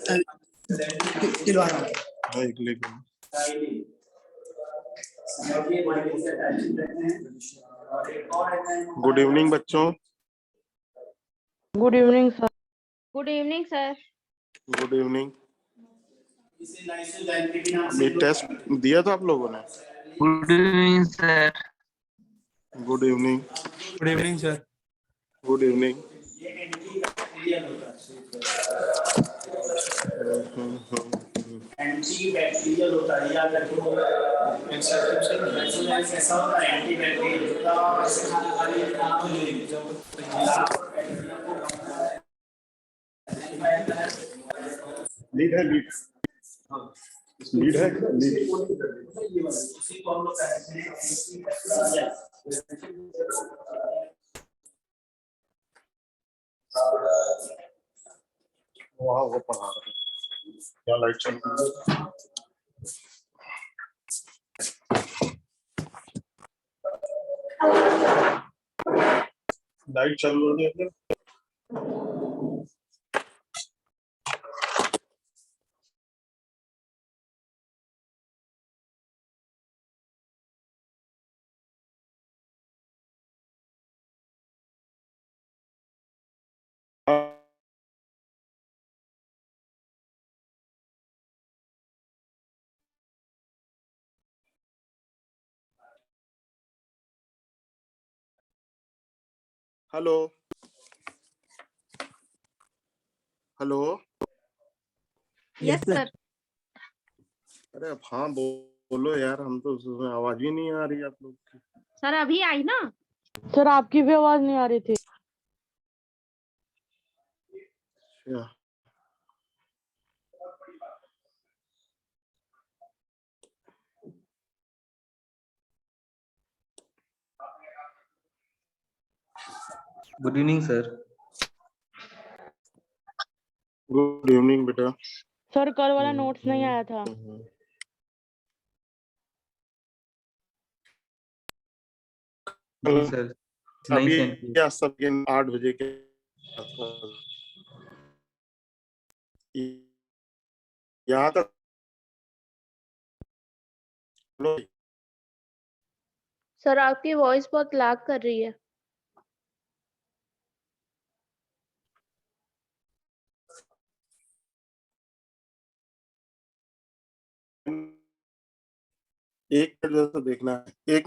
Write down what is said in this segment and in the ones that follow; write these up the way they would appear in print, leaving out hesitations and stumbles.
हाँ, एक लेकिन गुड इवनिंग बच्चों। Good evening sir. Good evening sir. Good evening. ये टेस्ट दिया था आप लोगों ने? Good evening sir. Good evening. Good evening sir. Good evening. Anti bacterial होता है, याद रखो। ऐसा होता है एंटी बैक्टीरियल खाना खाने लीड है, लीड लीड है, लीड। उसी को हम लोग कहते हैं। वहाँ वो पढ़ा रहे हैं, क्या लाइट चल रही है? लाइट चल रही है। Hello hello. Yes sir. अरे हाँ बोलो यार, हम तो उसमें आवाज ही नहीं आ रही आप लोग की। सर अभी आई ना? सर आपकी भी आवाज नहीं आ रही थी। अच्छा, good evening sir. Good evening बेटा। सर कल वाला नोट्स नहीं आया था। सर नहीं अभी सेंड किया। क्या सब 8 बजे के यहाँ तक सर आपकी वॉइस बहुत लैग कर रही है। एक जैसा देखना है, एक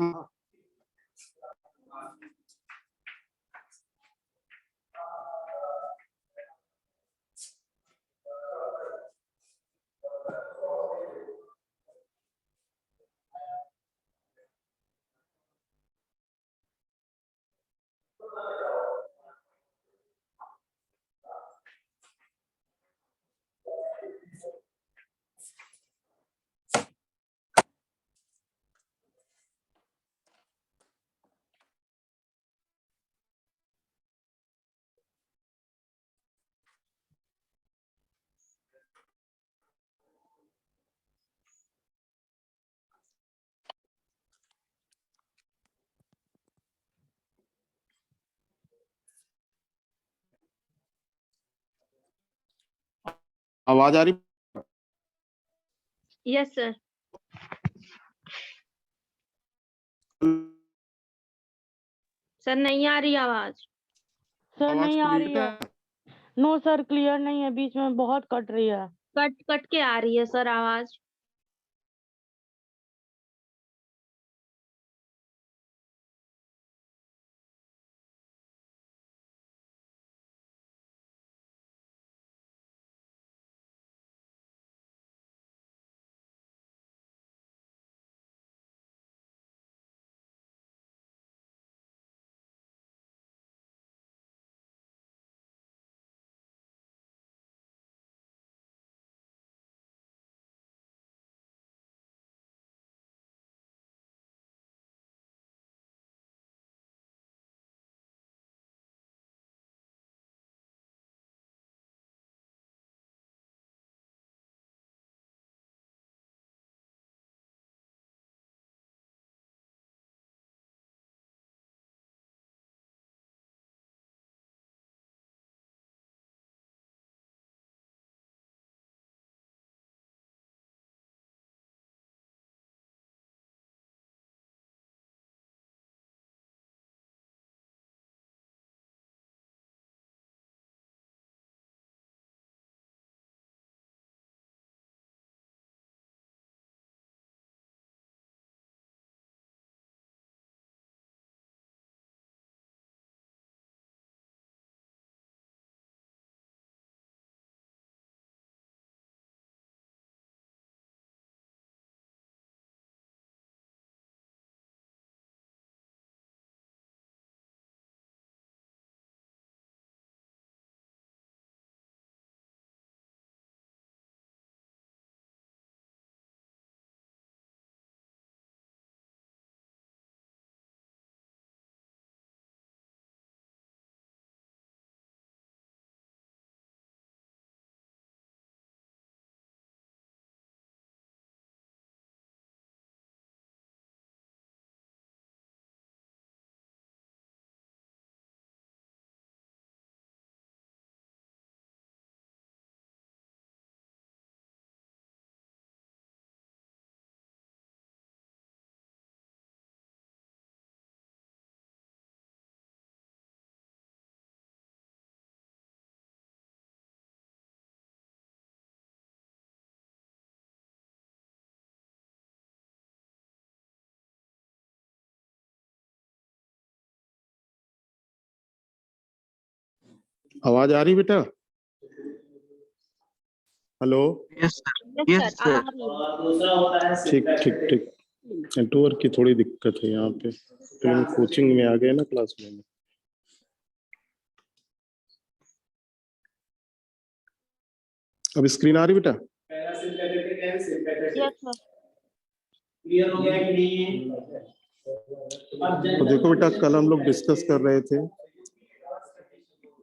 आवाज आ रही? Yes sir. सर नहीं आ रही आवाज। सर आवाज नहीं आ रही क्लियर है। है? नो सर क्लियर नहीं है, बीच में बहुत कट रही है। कट कट के आ रही है सर आवाज। आवाज आ रही बेटा? Hello? Yes, sir. Yes, Yes, sir. आ sir. रही है। और दूसरा होता है ठीक ठीक ठीक। नेटवर्क की थोड़ी दिक्कत है यहाँ पे, तो हम कोचिंग में आ गए ना, क्लास में। अब स्क्रीन आ रही बेटा? Parasympathetic and sympathetic Yes, sir. Clear हो गया कि नहीं? तो देखो बेटा, कल हम लोग डिस्कस कर रहे थे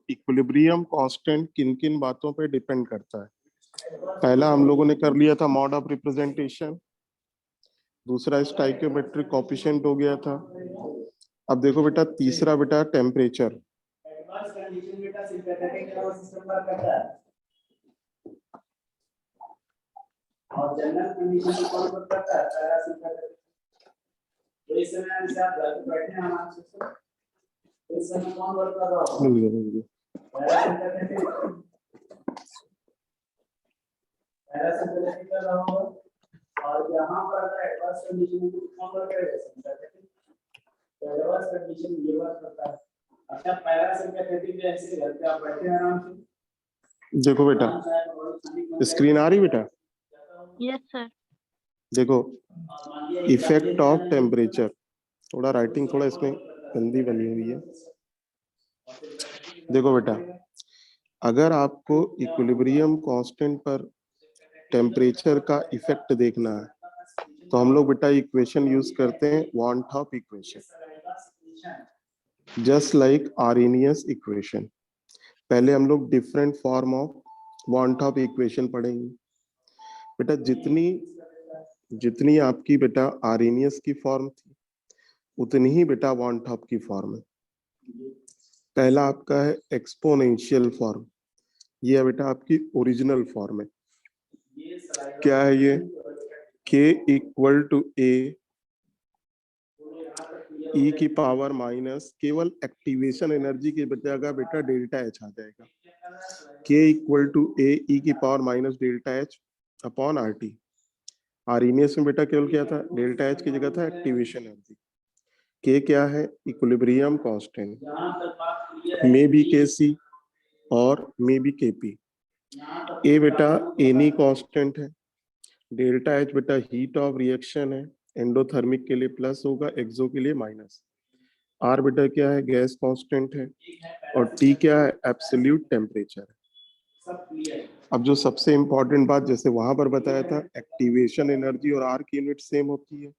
इक्विलिब्रियम कांस्टेंट किन किन बातों पे डिपेंड करता है। पहला हम लोगों ने कर लिया था मॉड ऑफ रिप्रेजेंटेशन, दूसरा स्टाइकियोमेट्रिक कोएफिशिएंट हो गया था। अब देखो बेटा, तीसरा बेटा टेम्परेचर। एडवांस कंडीशन बेटा सिम्पैथेटिक नर्वस सिस्टम पर करता है और जनरल कंडीशन में कौन करता है? पैरासिम्पैथेटिक। तो इस समय जैसे आप घर पे बैठे हैं हमारे सिस्टम, तो इस समय कौन वर्क कर रहा होगा? पैरासिम्पैथेटिक कर रहा होगा। और यहाँ पर अगर एडवांस कंडीशन में कौन वर्क करेगा? सिम्पैथेटिक। तो एडवांस कंडीशन ये वर्क करता है। अच्छा, पैरासिम्पैथेटिक जैसे घर पे आप बैठे हैं आराम से। देखो बेटा, स्क्रीन आ रही बेटा? Yes, sir. देखो, इफेक्ट ऑफ टेम्परेचर, थोड़ा राइटिंग थोड़ा इसमें गंदी बनी हुई है। देखो बेटा, अगर आपको इक्विलिब्रियम कांस्टेंट पर टेम्परेचर का इफेक्ट देखना है, तो हम लोग बेटा इक्वेशन यूज करते हैं one Hoff equation, just like Arrhenius equation. पहले हम लोग different form of one Hoff equation पढ़ेंगे बेटा। जितनी आपकी बेटा आर्हेनियस की फॉर्म थी, उतनी ही बेटा वन टॉप की फॉर्म है। पहला आपका है एक्सपोनेंशियल फॉर्म, ये है बेटा आपकी ओरिजिनल फॉर्म है। क्या है ये? k equal to a e की पावर माइनस, केवल एक्टिवेशन एनर्जी की जगह बेटा डेल्टा एच आ जाएगा। k equal to a e की power minus delta H upon R T. Arrhenius में बेटा केवल क्या था? डेल्टा एच की जगह था एक्टिवेशन एनर्जी। k क्या है? Equilibrium constant, may be kc और मे बी kp। a बेटा एनी कांस्टेंट है, डेल्टा एच बेटा हीट ऑफ रिएक्शन है, एंडोथर्मिक के लिए प्लस होगा, एक्सो के लिए माइनस। आर बेटा क्या है? गैस कांस्टेंट है। और टी क्या है? एब्सोल्यूट टेम्परेचर है। अब जो सबसे इंपॉर्टेंट बात, जैसे वहां पर बताया था एक्टिवेशन एनर्जी और आर की यूनिट सेम होती है,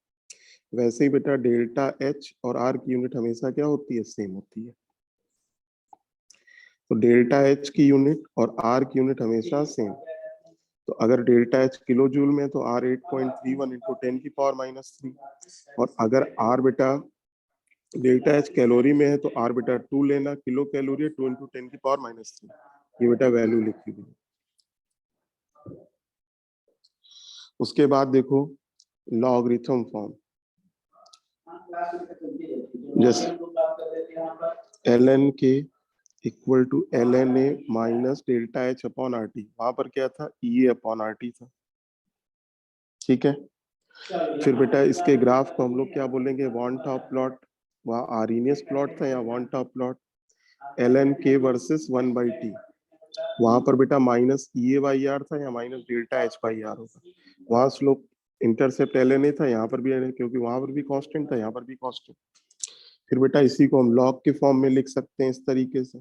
वैसे ही बेटा डेल्टा एच और आर की यूनिट हमेशा क्या होती है? सेम होती है। तो डेल्टा एच की यूनिट और आर की यूनिट हमेशा सेम। तो अगर डेल्टा एच किलो जूल में, तो आर 8.31 इंटू 10 की पावर माइनस 3। और अगर आर बेटा डेल्टा एच कैलोरी में है, तो आर बेटा 2 लेना, किलो कैलोरी है, 2 इंटू 10 की पावर माइनस 3। ये बेटा वैल्यू लिखी हुई। उसके बाद देखो लॉगरिथम फॉर्म, जैसे ln के equal to ln a minus delta H upon R T. वहां पर क्या था? ई अपॉन आर टी था। ठीक है, फिर बेटा इसके ग्राफ को हम लोग क्या बोलेंगे? Van't Hoff plot. वहाँ आर्हेनियस प्लॉट था, या van't Hoff plot ln k versus 1/t। वहां पर बेटा minus E A by R था, या minus delta H by R होगा। वहां स्लोप इंटरसेप्ट ln a था, यहाँ पर भी ln, क्योंकि वहां पर भी कांस्टेंट था, यहाँ पर भी कांस्टेंट। फिर बेटा इसी को हम लॉग के फॉर्म में लिख सकते हैं इस तरीके से,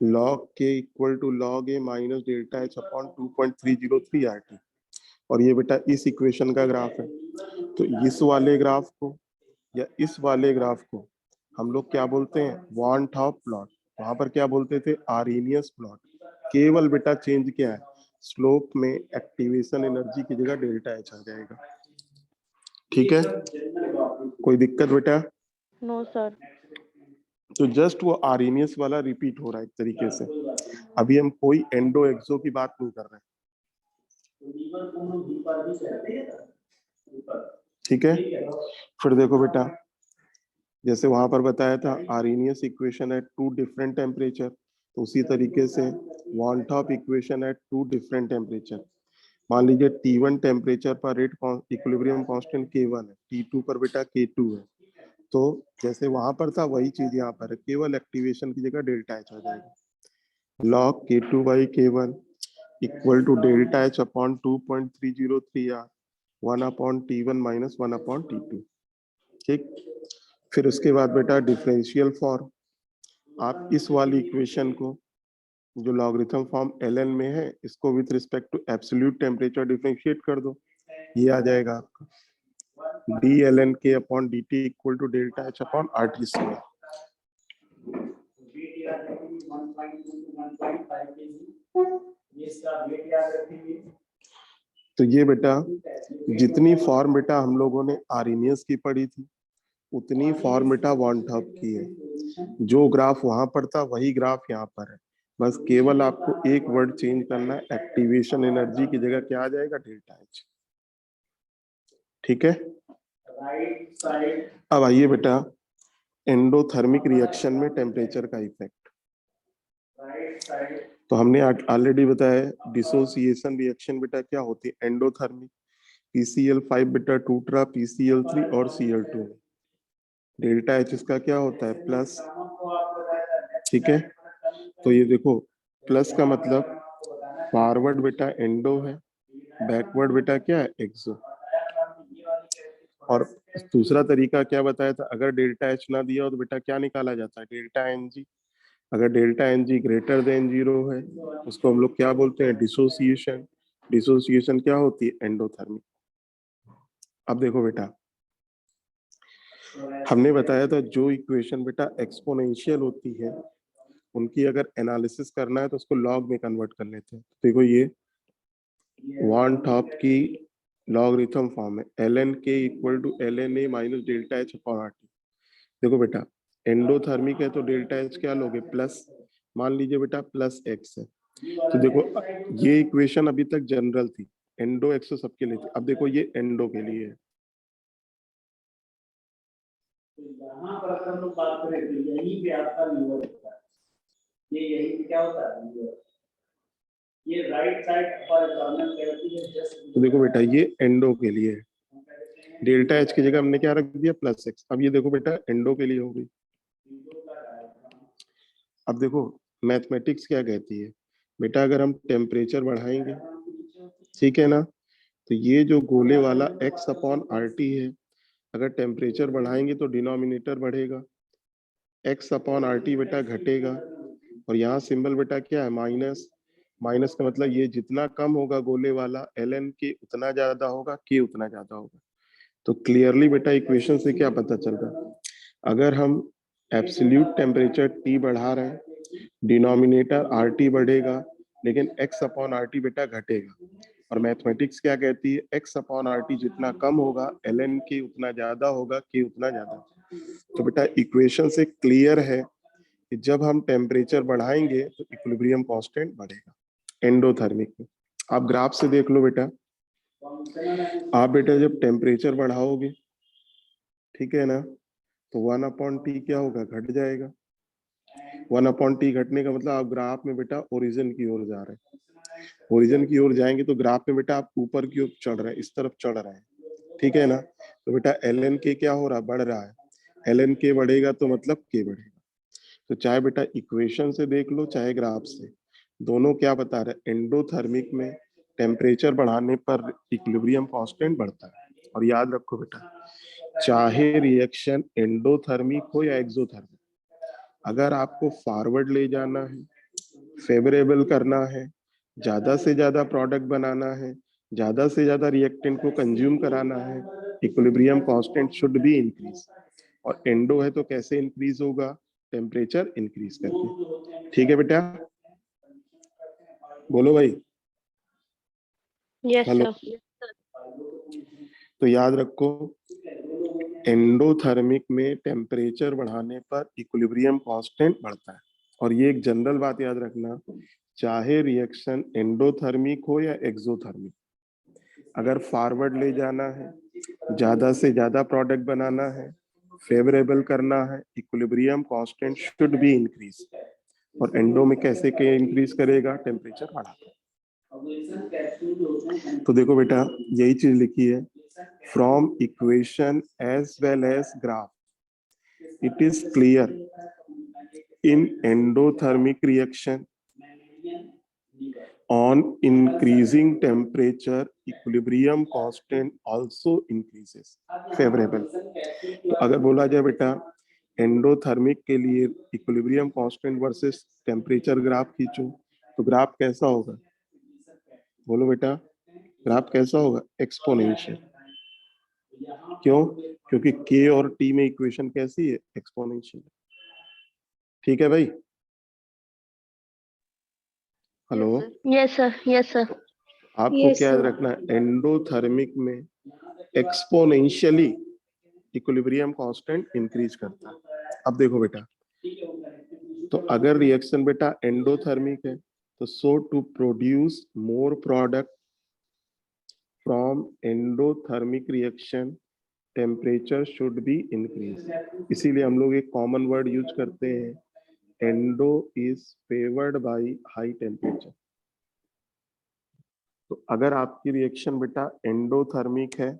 लॉग के equal to log A minus delta H upon 2.303 R T. और ये बेटा इस इक्वेशन का ग्राफ है। तो इस वाले ग्राफ को या इस वाले ग्राफ को हम लोग क्या बोलते हैं? One Hoff plot. वहां पर क्या बोलते थे? Arrhenius plot. केवल बेटा चेंज क्या है? स्लोप में एक्टिवेशन एनर्जी की जगह डेल्टा एच आ जाएगा। ठीक है, कोई दिक्कत बेटा? No sir. तो जस्ट वो आर्हेनियस वाला रिपीट हो रहा है एक तरीके से। अभी हम कोई एंडो एक्सो की बात नहीं कर रहे हैं। ठीक है, फिर देखो बेटा, जैसे वहां पर बताया था Arrhenius equation at 2 different temperature, तो उसी तरीके से van't Hoff equation at 2 different temperature. मान लीजिए T1 टेम्परेचर पर रेट इक्विलिब्रियम कांस्टेंट K1 है, T2 पर बेटा K2 है। तो जैसे वहां पर था वही चीज यहाँ पर है, केवल एक्टिवेशन की जगह डेल्टा एच आ जाएगा। log K2/K1 equal to delta H upon 2.303 R 1/T1 minus 1/T2। ठीक, फिर उसके बाद बेटा डिफरेंशियल फॉर्म, आप इस वाली इक्वेशन को जो लॉगरिथम फॉर्म ln में है इसको with respect to absolute temperature differentiate कर दो, ये आ जाएगा आपका dln K upon dt equal to delta H upon RT square. Wait याद रखेंगे 1.2 to 1.5 kg, ये इसका वेट याद रखेंगे। तो ये बेटा जितनी फॉर्म बेटा हम लोगों ने आर्नियस की पढ़ी थी उतनी फॉर्म बेटा वॉन-टॉप की है। जो ग्राफ वहां पर था वही ग्राफ यहाँ पर है, बस केवल आपको एक वर्ड चेंज करना है, एक्टिवेशन एनर्जी की जगह क्या आ जाएगा, डेल्टा एच। ठीक है, राइट साइड अब आइए बेटा एंडोथर्मिक रिएक्शन में टेम्परेचर का इफेक्ट। राइट साइड तो हमने ऑलरेडी बताया डिसोसिएशन रिएक्शन बेटा क्या होती है, एंडोथर्मिक PCl5 बेटा टूट रहा PCl3 और Cl2, डेल्टा एच इसका क्या होता है प्लस। ठीक है, तो ये देखो प्लस का मतलब फॉरवर्ड बेटा एंडो है, बैकवर्ड बेटा क्या है एक्सो। और दूसरा तरीका क्या बताया था, अगर डेल्टा एच ना दिया हो तो बेटा क्या निकाला जाता है, डेल्टा एन जी। अगर delta n g greater than 0 है उसको हम लोग क्या बोलते हैं, डिसोसिएशन। डिसोसिएशन क्या होती है, एंडोथर्मिक। अब देखो बेटा हमने बताया था जो इक्वेशन बेटा एक्सपोनेंशियल होती है उनकी अगर एनालिसिस करना है तो उसको लॉग में कन्वर्ट कर लेते हैं। देखो ये वॉन-टॉप की लॉगरिथम फॉर्म है, ln k equal to ln a minus delta H upon RT। देखो बेटा एंडोथर्मिक है तो डेल्टा एच क्या लोगे प्लस, मान लीजिए बेटा प्लस एक्स है। तो देखो ये इक्वेशन अभी तक जनरल थी, एंडो एक्सो सबके लिए थी। अब देखो ये एंडो के लिए है। यहाँ पर अगर हम लोग बात करें तो यहीं पे आपका लीवर होता है, ये यहीं पे क्या होता है लीवर, ये राइट साइड पर टर्मिनल कैविटी है जस्ट। तो देखो बेटा ये एंडो के लिए है, डेल्टा एच की जगह हमने क्या रख दिया प्लस एक्स। अब ये देखो बेटा एंडो के लिए हो गई। अब देखो मैथमेटिक्स क्या कहती है बेटा, अगर हम टेम्परेचर बढ़ाएंगे ठीक है ना, तो ये जो गोले वाला x अपॉन RT है, अगर टेम्परेचर बढ़ाएंगे तो डिनोमिनेटर बढ़ेगा, x अपॉन RT बेटा घटेगा, और यहाँ सिंबल बेटा क्या है माइनस। माइनस का मतलब ये जितना कम होगा गोले वाला ln k उतना ज्यादा होगा, k उतना ज्यादा होगा। तो क्लियरली बेटा इक्वेशन से क्या पता चल रहा है, अगर हम एब्सोल्यूट टेम्परेचर T बढ़ा रहे हैं डिनोमिनेटर RT बढ़ेगा लेकिन x अपॉन RT बेटा घटेगा। और मैथमेटिक्स क्या कहती है, x अपॉन RT जितना कम होगा ln k उतना ज्यादा होगा, k उतना ज्यादा। तो बेटा इक्वेशन से क्लियर है कि जब हम टेम्परेचर बढ़ाएंगे तो इक्विलिब्रियम कांस्टेंट बढ़ेगा एंडोथर्मिक में। आप ग्राफ से देख लो बेटा, आप बेटा जब टेम्परेचर बढ़ाओगे ठीक है ना, तो 1/T क्या होगा, घट जाएगा। 1/T घटने का मतलब आप ग्राफ में बेटा ओरिजिन की ओर जा रहे हैं, ओरिजिन की ओर जाएंगे तो ग्राफ में बेटा आप ऊपर की ओर चढ़ रहे हैं, इस तरफ चढ़ रहे हैं ठीक है ना। तो बेटा ln k क्या हो रहा है, बढ़ रहा है, ln k बढ़ेगा तो मतलब k बढ़ेगा। तो चाहे बेटा इक्वेशन से देख लो चाहे ग्राफ से, दोनों क्या बता रहे हैं, एंडोथर्मिक में टेम्परेचर बढ़ाने पर इक्विलिब्रियम कांस्टेंट बढ़ता है। और याद रखो बेटा चाहे रिएक्शन एंडोथर्मिक हो या एक्सोथर्मिक, अगर आपको फॉरवर्ड ले जाना है, फेवरेबल करना है, ज्यादा से ज्यादा प्रोडक्ट बनाना है, ज्यादा से ज्यादा रिएक्टेंट को कंज्यूम कराना है, equilibrium constant should be increase. और एंडो है तो कैसे इंक्रीज होगा, टेम्परेचर इंक्रीज करके। ठीक है बेटा, बोलो भाई। Yes hello, sir. तो याद रखो एंडोथर्मिक में टेम्परेचर बढ़ाने पर इक्विलिब्रियम कांस्टेंट बढ़ता है। और ये एक जनरल बात याद रखना, चाहे रिएक्शन एंडोथर्मिक हो या एक्सोथर्मिक, अगर फॉरवर्ड ले जाना है, ज्यादा से ज्यादा प्रोडक्ट बनाना है, फेवरेबल करना है, equilibrium constant should be increase. और एंडो में कैसे के इंक्रीज करेगा, टेम्परेचर बढ़ाकर। तो देखो बेटा यही चीज लिखी है, from equation as well as graph it is clear in endothermic reaction on increasing temperature equilibrium constant also increases favorable। तो अगर बोला जाए बेटा एंडोथर्मिक के लिए equilibrium constant versus temperature graph खींचो तो ग्राफ कैसा होगा? बोलो बेटा, ग्राफ कैसा होगा? एक्सपोनेंशियल। क्यों? क्योंकि के और टी में इक्वेशन कैसी है? एक्सपोनेंशियल। ठीक है भाई? Hello, yes sir, yes sir. आपको Yes, क्या याद sir. रखना है? एंडोथर्मिक में एक्सपोनेंशियली इक्विलिब्रियम कांस्टेंट इंक्रीज करता है। अब देखो बेटा, तो अगर रिएक्शन बेटा एंडोथर्मिक है तो so to produce more product from endothermic reaction temperature should be increase. इसीलिए हम लोग एक कॉमन वर्ड यूज करते हैं, endo is favoured by high temperature. तो अगर आपकी रिएक्शन बेटा एंडोथर्मिक है,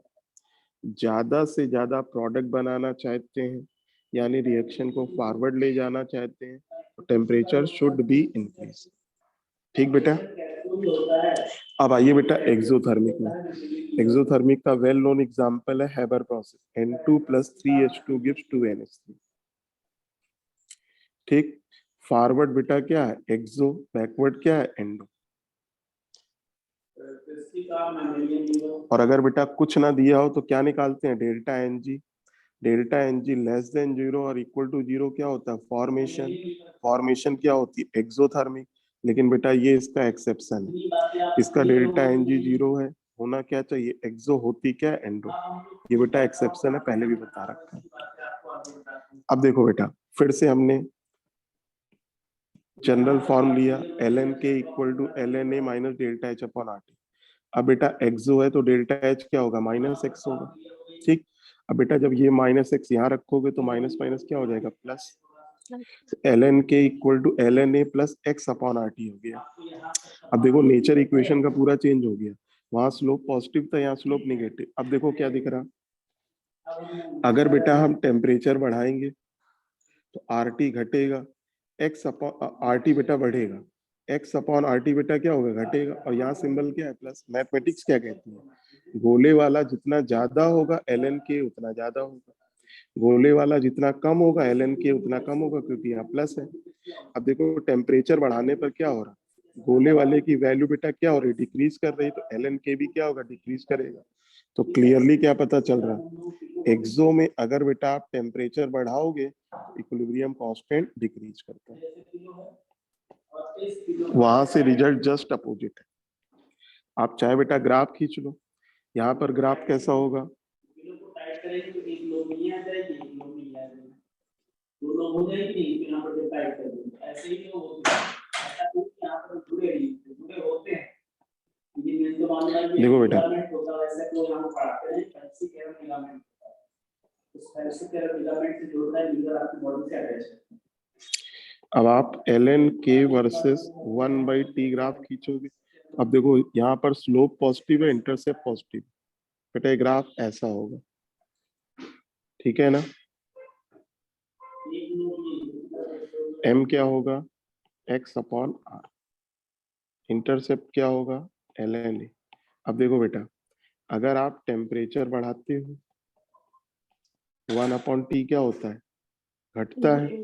ज्यादा से ज्यादा प्रोडक्ट बनाना चाहते हैं, यानी रिएक्शन को फॉरवर्ड ले जाना चाहते हैं, तो टेम्परेचर शुड बी इंक्रीज। ठीक बेटा? अब आइए बेटा एक्सोथर्मिक में। एक्सोथर्मिक का वेल नोन एग्जांपल है Haber process, N2 + 3H2 gives 2NH3। ठीक, फॉरवर्ड बेटा क्या है? एक्सो, बैकवर्ड क्या है? एंडो। और अगर बेटा कुछ ना दिया हो तो क्या निकालते हैं? Delta n g. Delta n g less than 0 और इक्वल टू 0 क्या होता है? फॉर्मेशन। फॉर्मेशन क्या होती है? एक्सोथर्मिक। लेकिन बेटा ये इसका एक्सेप्शन है, इसका डेल्टा एन जी 0 है, होना क्या चाहिए? एक्सो, होती क्या? एंडो। ये बेटा एक्सेप्शन है, पहले भी बता रखा है। अब देखो बेटा, फिर से हमने जनरल फॉर्म लिया, ln k = ln a - delta H upon RT। अब बेटा एक्सो है तो डेल्टा एच क्या होगा? -x होगा। ठीक, अब बेटा जब ये -x यहाँ रखोगे तो माइनस माइनस क्या हो जाएगा? Plus. ln k = ln a + x upon RT हो गया। अब देखो नेचर इक्वेशन का पूरा चेंज हो गया, वहां स्लोप पॉजिटिव था, यहाँ स्लोप निगेटिव। अब देखो क्या दिख रहा, अगर बेटा हम टेम्परेचर बढ़ाएंगे तो RT घटेगा, x अपॉन RT बेटा बढ़ेगा, x अपॉन RT बेटा क्या होगा? घटेगा। और यहाँ सिंबल क्या है? प्लस। मैथमेटिक्स क्या कहती है? गोले वाला जितना ज्यादा होगा ln k उतना ज्यादा होगा, गोले वाला जितना कम होगा ln k उतना कम होगा, क्योंकि यहाँ प्लस है। अब देखो टेम्परेचर बढ़ाने पर क्या हो रहा, गोले वाले की वैल्यू बेटा क्या हो रही? डिक्रीज कर रही, तो ln k भी क्या होगा? डिक्रीज करेगा। तो क्लियरली क्या पता चल रहा, एक्सो में अगर बेटा आप टेम्परेचर बढ़ाओगे इक्विलिब्रियम कांस्टेंट डिक्रीज करता है। वहां से रिजल्ट जस्ट अपोजिट है। आप चाहे बेटा ग्राफ खींच लो, यहाँ पर ग्राफ कैसा होगा? देखो बेटा, अब आप ln k versus 1/t graph खींचोगे। अब देखो यहाँ पर स्लोप पॉजिटिव है, इंटरसेप्ट पॉजिटिव, बेटा ये ग्राफ ऐसा होगा। ठीक है ना? m क्या होगा? x upon r। इंटरसेप्ट क्या होगा? ln a। अब देखो बेटा, अगर आप टेम्परेचर बढ़ाते हो 1/t क्या होता है? घटता है।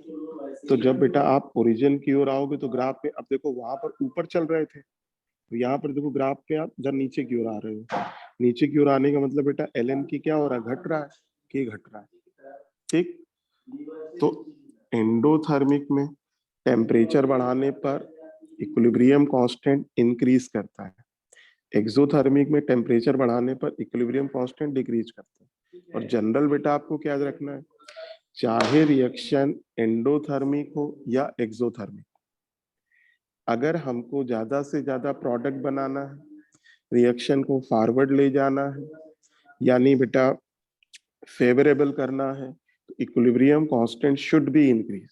तो जब बेटा आप ओरिजिन की ओर आओगे तो ग्राफ में, अब देखो वहां पर ऊपर चल रहे थे, तो यहाँ पर देखो ग्राफ पे आप जब नीचे की ओर आ रहे हो, नीचे की ओर आने का मतलब बेटा ln की क्या हो रहा है? घट रहा है, के घट रहा है। ठीक, तो एंडोथर्मिक में टेम्परेचर बढ़ाने पर इक्विलिब्रियम कांस्टेंट इंक्रीज करता है, एक्सोथर्मिक में टेम्परेचर बढ़ाने पर इक्विलिब्रियम कांस्टेंट डिक्रीज करता है। और जनरल बेटा आपको क्या याद रखना है, चाहे रिएक्शन एंडोथर्मिक हो या एक्सोथर्मिक, अगर हमको ज्यादा से ज्यादा प्रोडक्ट बनाना है, रिएक्शन को फॉरवर्ड ले जाना है, यानी बेटा फेवरेबल करना है, तो equilibrium constant should be increase.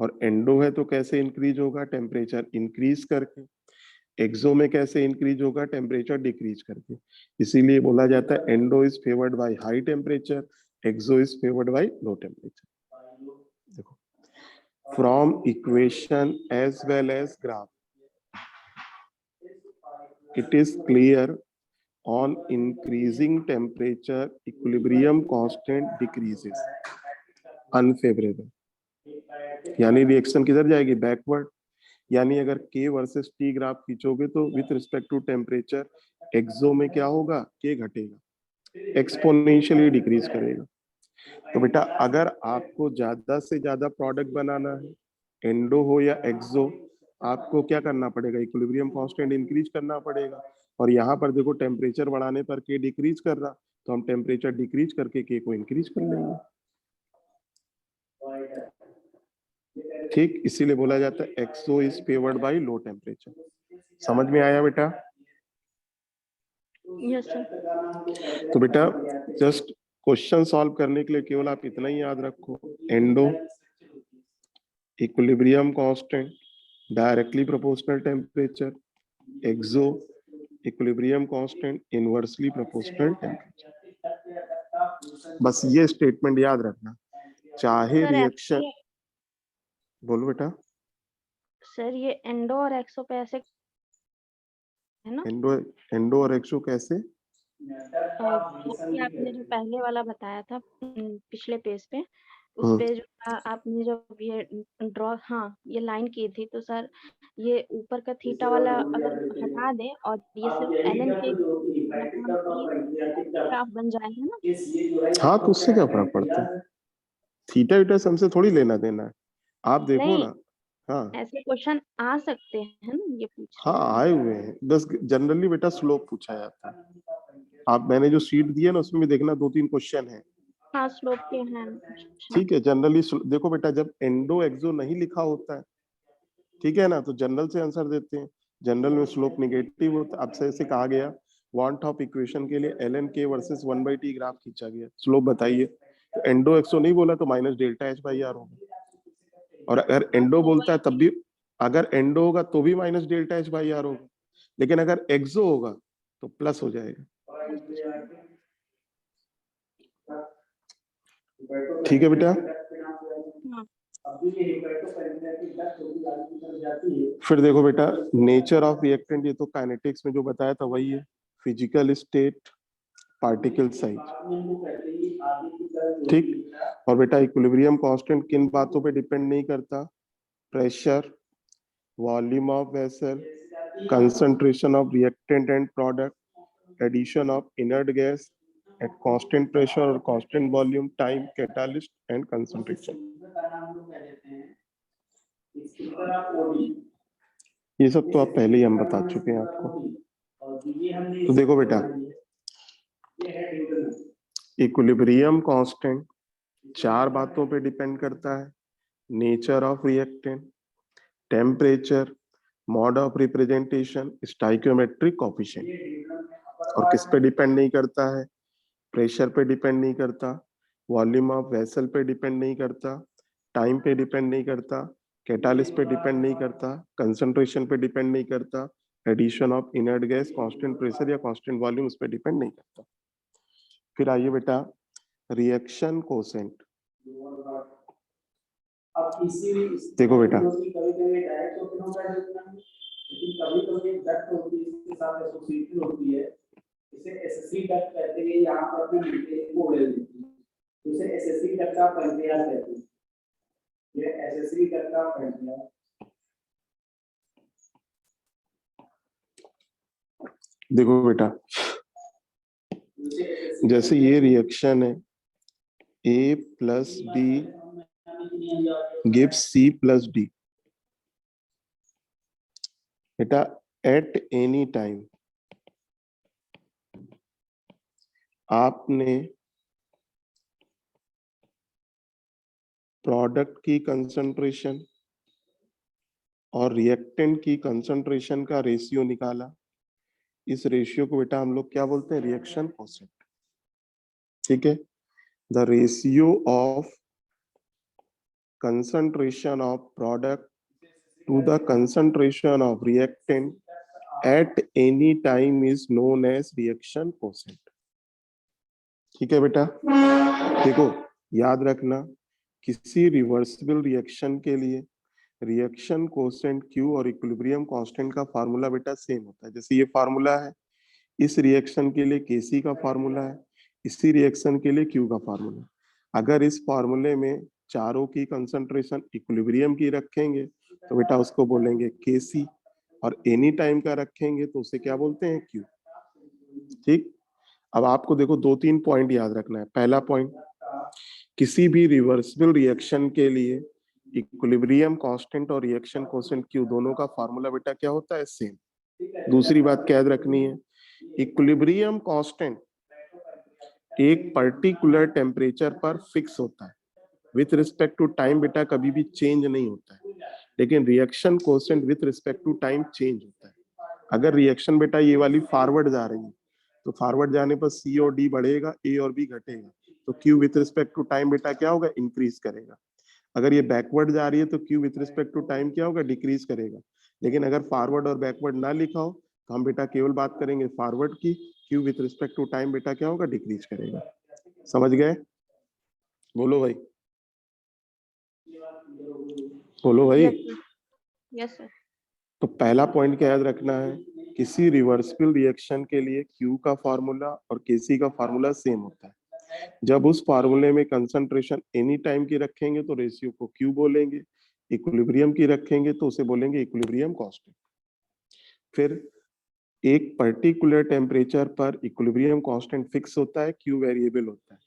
और एंडो है तो कैसे इंक्रीज होगा? टेम्परेचर इंक्रीज करके। एक्सो में कैसे इंक्रीज होगा? टेम्परेचर डिक्रीज करके। इसीलिए बोला जाता है endo is favoured by high temperature, exo is favoured by low temperature. from equation as well as graph, it is clear on increasing temperature equilibrium constant decreases, unfavorable. यानी reaction किधर जाएगी, backward. यानी अगर K वर्सेस T ग्राफ खींचोगे तो with respect to temperature एक्सो में क्या होगा, K घटेगा, एक्सपोनेंशियली डिक्रीज करेगा. तो बेटा अगर आपको ज्यादा से ज्यादा प्रोडक्ट बनाना है, एंडो हो या एक्सो, आपको क्या करना पड़ेगा, इक्विलिब्रियम कांस्टेंट इंक्रीज करना पड़ेगा. और यहाँ पर देखो टेम्परेचर बढ़ाने पर K डिक्रीज कर रहा, तो हम टेम्परेचर डिक्रीज करके K को इंक्रीज कर लेंगे. ठीक, इसीलिए बोला जाता है exo is favoured by low temperature. समझ में आया बेटा? Yes sir. तो बेटा जस्ट क्वेश्चन सॉल्व करने के लिए केवल आप इतना ही याद रखो, endo equilibrium constant directly proportional temperature, exo equilibrium constant inversely proportional temperature. बस ये स्टेटमेंट याद रखना, चाहे सर रिएक्शन. बोलो बेटा. सर ये एंडो और एक्सो पे ऐसे है ना, एंडो और एक्सो कैसे? जैसे आपने जो पहले वाला बताया था पिछले पेज पे, उस पे जो आपने जो ये ड्रॉ, हाँ ये लाइन की थी, तो सर ये ऊपर का थीटा वाला अगर हटा दें और ये सिर्फ ln के ग्राफ बन जाएगा ना. हाँ तो उससे क्या फर्क पड़ता है, थीटा वीटा से हमसे थोड़ी लेना देना है. आप देखो नहीं, ना. हाँ ऐसे क्वेश्चन आ सकते हैं ना, ये पूछ रहे हाँ हैं. आए हुए हैं, बस जनरली बेटा स्लोप पूछा जाता है. आप मैंने जो शीट दी है ना उसमें भी देखना 2-3 क्वेश्चन है. हाँ स्लोप के हैं. ठीक है, जनरली देखो बेटा जब एंडो एक्सो नहीं लिखा होता है, ठीक है ना, तो जनरल से आंसर देते हैं. जनरल में स्लोप निगेटिव होता है. आपसे ऐसे कहा गया वांट ऑफ इक्वेशन के लिए ln k versus 1/t graph खींचा गया, स्लोप बताइए. तो एंडो एक्सो नहीं बोला तो minus delta H by R होगा. और अगर एंडो बोलता है तब भी, अगर एंडो होगा तो भी minus delta H by R होगा, लेकिन अगर एक्सो होगा तो प्लस हो जाएगा. ठीक है बेटा. फिर देखो बेटा नेचर ऑफ रिएक्टेंट, ये तो काइनेटिक्स में जो बताया था वही है. Physical state, particle size. ठीक. और बेटा इक्विलिब्रियम कांस्टेंट किन बातों पे डिपेंड नहीं करता, pressure, volume of vessel, concentration of reactant and product, addition of inert gas at constant pressure or constant volume, time, catalyst and concentration. ये सब तो आप पहले ही हम बता चुके हैं आपको. तो देखो बेटा इक्विलिब्रियम कांस्टेंट 4 बातों पे डिपेंड करता है, nature of reactant, temperature, mode of representation, stoichiometric coefficient. और किस पे डिपेंड नहीं करता है, प्रेशर पे डिपेंड नहीं करता, वॉल्यूम ऑफ वेसल पे डिपेंड नहीं करता, टाइम पे डिपेंड नहीं करता, कैटालिस्ट पे डिपेंड नहीं करता, कंसंट्रेशन पे डिपेंड नहीं करता, addition of inert gas, constant pressure या कांस्टेंट वॉल्यूम उस पे डिपेंड नहीं करता. फिर आइए बेटा रिएक्शन कोसेंट. देखो बेटा इसे एसएससी डक्ट कहते हैं. यहाँ पर भी मॉडल इसे एसएससी डक्ट का पैंक्रियास कहते हैं. ये एसएससी डक्ट का पैंक्रियास. देखो बेटा जैसे ये रिएक्शन है A plus B gives C plus D. बेटा एट एनी टाइम आपने प्रोडक्ट की कंसंट्रेशन और रिएक्टेंट की कंसंट्रेशन का रेशियो निकाला. इस रेशियो को बेटा हम लोग क्या बोलते हैं, रिएक्शन कोसेंट. ठीक है. The ratio of concentration of product to the concentration of reactant at any time is known as reaction quotient. ठीक है बेटा. देखो याद रखना किसी रिवर्सिबल रिएक्शन के लिए रिएक्शन कोएफिशिएंट Q और इक्विलिब्रियम कांस्टेंट का फार्मूला बेटा सेम होता है। जैसे ये फार्मूला है, इस रिएक्शन के लिए Kc का फार्मूला है, इसी रिएक्शन के लिए Q का फार्मूला। अगर इस फार्मूले में चारों की कंसंट्रेशन इक्विलिब्रियम की रखेंगे तो बेटा उसको बोलेंगे Kc, और एनी टाइम का रखेंगे तो उसे क्या बोलते हैं, Q। ठीक, अब आपको देखो 2-3 पॉइंट याद रखना है। पहला पॉइंट, किसी भी रिवर्सिबल रिएक्शन के लिए इक्विलिब्रियम कांस्टेंट और रिएक्शन कोएफिशिएंट Q दोनों का फार्मूला बेटा क्या होता है, सेम। दूसरी बात क्या याद रखनी है, इक्विलिब्रियम कांस्टेंट एक पर्टिकुलर टेम्परेचर पर फिक्स होता है, विथ रिस्पेक्ट टू टाइम बेटा कभी भी चेंज नहीं होता है, लेकिन reaction coefficient with respect to time change होता है। अगर रिएक्शन बेटा ये वाली फॉरवर्ड जा रही है तो फॉरवर्ड जाने पर C और D बढ़ेगा, A और B घटेगा, तो Q with respect to time बेटा क्या होगा, इंक्रीज करेगा। अगर ये बैकवर्ड जा रही है तो Q with respect to time क्या होगा, डिक्रीज करेगा। लेकिन अगर फॉरवर्ड और बैकवर्ड ना लिखा हो तो हम बेटा केवल बात करेंगे फॉरवर्ड की, Q with respect to time बेटा क्या होगा, डिक्रीज करेगा। समझ गए? बोलो भाई, बोलो भाई। Yes sir. तो पहला पॉइंट क्या याद रखना है, किसी रिवर्सिबल रिएक्शन के लिए Q का फार्मूला और Kc का फार्मूला सेम होता है। जब उस फार्मूले में कंसंट्रेशन एनी टाइम की रखेंगे तो रेशियो को Q बोलेंगे, इक्विलिब्रियम की रखेंगे तो उसे बोलेंगे इक्विलिब्रियम कांस्टेंट। फिर एक पर्टिकुलर टेम्परेचर पर इक्विलिब्रियम कांस्टेंट फिक्स होता है, Q वेरिएबल होता है,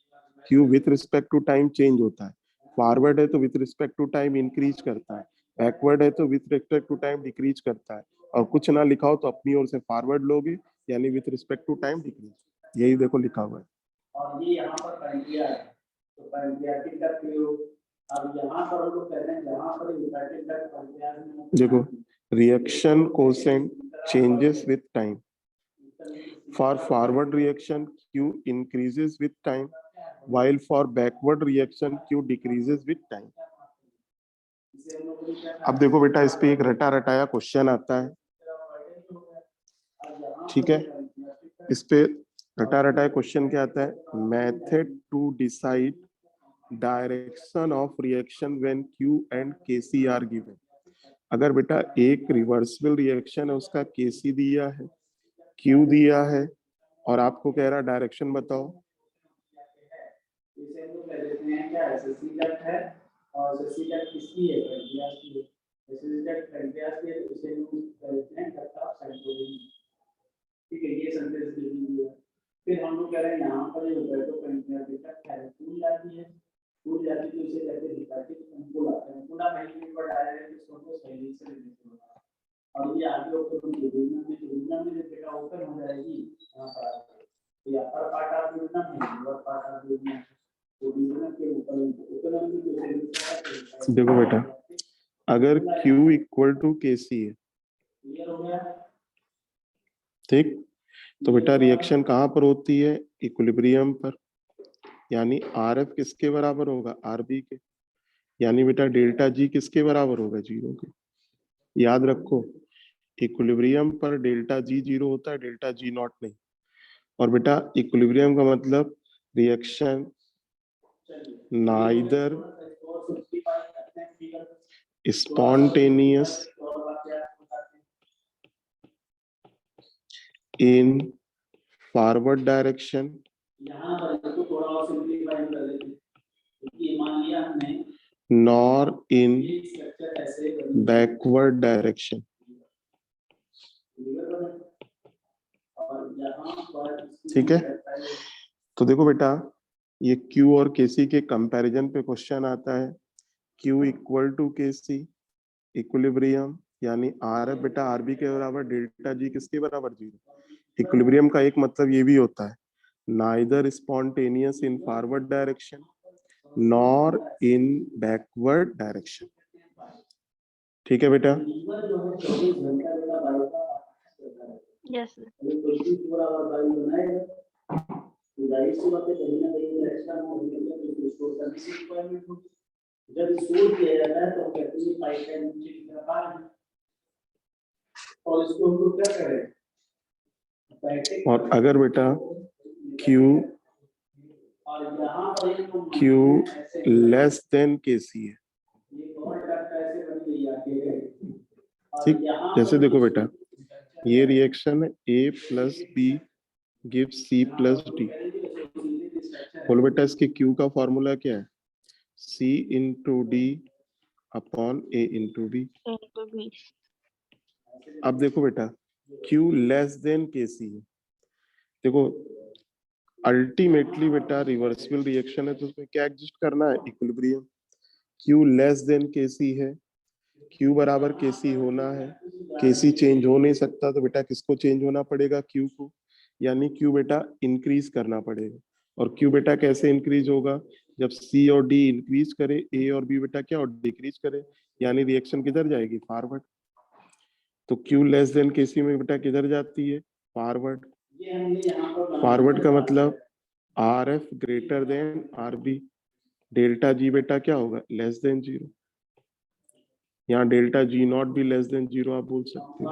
Q with respect to time change होता है। फॉरवर्ड है तो with respect to time increase करता है, बैकवर्ड है तो with respect to time decrease करता है, और कुछ ना लिखा हो तो अपनी ओर से फॉरवर्ड लोगे यानी with respect to time decrease. यही देखो लिखा हुआ है। और ये यहाँ पर पेंटिया है, तो पेंटियाटिक का प्रयोग अब यहाँ पर हम लोग कर रहे हैं, जहाँ पर इम्पैक्टिक का पेंटिया देखो, reaction coefficient changes with time. For forward reaction Q increases with time, while for backward reaction Q decreases with time. अब देखो बेटा, इस पे एक रटा रटाया क्वेश्चन आता है, ठीक है। इस पे रटा रटाया क्वेश्चन क्या आता है, method to decide direction of reaction when Q and Kc are given. अगर बेटा एक रिवर्सिबल रिएक्शन है, उसका Kc दिया है, Q दिया है, और आपको कह रहा डायरेक्शन बताओ, इसे हम लोग कह देते हैं क्या, एसएससी कट है, और एसएससी कट किसकी है, पेंटियास की है। एसएससी कट पेंटियास की है तो इसे हम लोग कह देते हैं कट ऑफ सेंट्रोलिन। ठीक है, ये सेंटेंस लिख लीजिए। फिर हम लोग कह रहे हैं यहाँ पर जो है तो पेंटियास की कट है, फूल जाती है, फूल जाती तो इसे कहते हैं हिपैटिक अंकुला। अंकुला पहले पर डायरेक्ट इसको तो सही से लिख दो, और ये आगे ऊपर दुनिया में देखा ओपन हो जाएगी। यहाँ पर ये अपर पार्ट ऑफ दुनिया में, लोअर पार्ट ऑफ दुनिया, तो दुनिया के ऊपर देखो बेटा, अगर Q इक्वल टू Kc है, क्लियर हो गया? ठीक, तो बेटा रिएक्शन कहाँ पर होती है, इक्विलिब्रियम पर, यानी RF किसके बराबर होगा, RB के, यानी बेटा डेल्टा G किसके बराबर होगा, 0 के। याद रखो, इक्विलिब्रियम पर डेल्टा G 0 होता है, डेल्टा G नॉट नहीं। और बेटा इक्विलिब्रियम का मतलब reaction neither spontaneous in forward direction यहाँ पर इसको थोड़ा और सिंपलीफाई कर लेते हैं, क्योंकि मान लिया हमने nor in ये स्ट्रक्चर ऐसे backward direction। और यहाँ पर ठीक है, तो देखो बेटा, ये Q और Kc के कंपैरिजन पे क्वेश्चन आता है। Q equal to Kc, equilibrium, यानी RF बेटा RB के बराबर, डेल्टा G किसके बराबर, 0। इक्विलिब्रियम का एक मतलब ये भी होता है, neither spontaneous in forward direction nor in backward direction. ठीक है बेटा, यस सर। जब स्टोर किया जाता है तो कहते हैं पाइपलाइन नीचे की तरफ आ रही है, और इसको हम लोग क्या करें, और अगर बेटा Q और यहाँ पर ये जो Q ऐसे लेस देन KC है। ये और डक्ट ऐसे बन गई आगे। और ठीक, यहाँ जैसे पर देखो बेटा, ये रिएक्शन है A plus B give C plus D। बोलो बेटा, इसके Q का फॉर्मूला क्या है? C into D upon A into B। into B. अब देखो बेटा, Q लेस देन KC है। देखो अल्टीमेटली बेटा रिवर्सिबल रिएक्शन है, तो उसमें क्या एग्जिस्ट करना है? Equilibrium. Q less than KC है, Q बराबर KC होना है, KC चेंज हो नहीं सकता, तो बेटा किसको चेंज होना पड़ेगा? Q को, यानी Q बेटा इंक्रीज करना पड़ेगा। और Q बेटा कैसे इंक्रीज होगा? जब C और D इंक्रीज करे, A और B बेटा क्या और डिक्रीज करे, यानी रिएक्शन किधर जाएगी? फॉरवर्ड। तो Q लेस देन KC में बेटा किधर जाती है? फॉरवर्ड। फॉरवर्ड का मतलब RF greater than RB। Delta G बेटा क्या होगा? Less than 0। यहाँ डेल्टा G0 भी लेस देन 0 आप बोल सकते हो।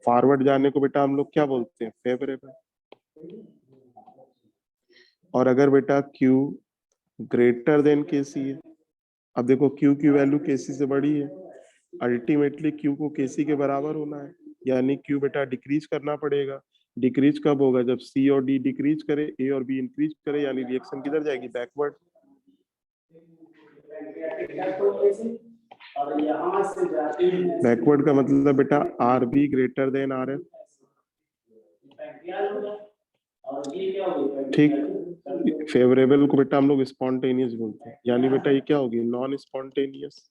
फॉरवर्ड जाने को बेटा हम लोग क्या बोलते हैं? फेवरेबल। और अगर बेटा Q ग्रेटर देन KC है, अब देखो Q की वैल्यू KC से बड़ी है, अल्टीमेटली Q को KC के बराबर होना है, यानी Q बेटा डिक्रीज करना पड़ेगा। डिक्रीज कब होगा? जब C और D डिक्रीज करे, A और B इंक्रीज करे, यानी रिएक्शन किधर जाएगी? बैकवर्ड। और यहाँ से जाते हैं बैकवर्ड का मतलब बेटा RB ग्रेटर देन RF। और ये क्या होगा? ठीक, फेवरेबल को बेटा हम लोग स्पॉन्टेनियस बोलते हैं, यानी बेटा ये क्या होगी? Non spontaneous.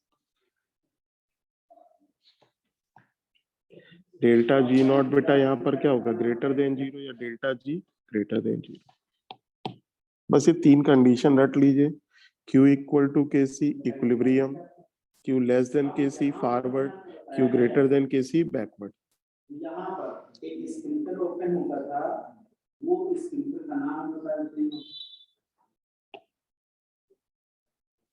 डेल्टा G0 बेटा यहाँ पर क्या होगा? ग्रेटर देन 0 या डेल्टा G ग्रेटर देन 0। बस ये तीन कंडीशन रट लीजिए। Q equal to KC equilibrium, Q less than KC forward, Q greater than KC backward. यहाँ पर एक स्प्रिंटर ओपन होता था, वो स्प्रिंटर का नाम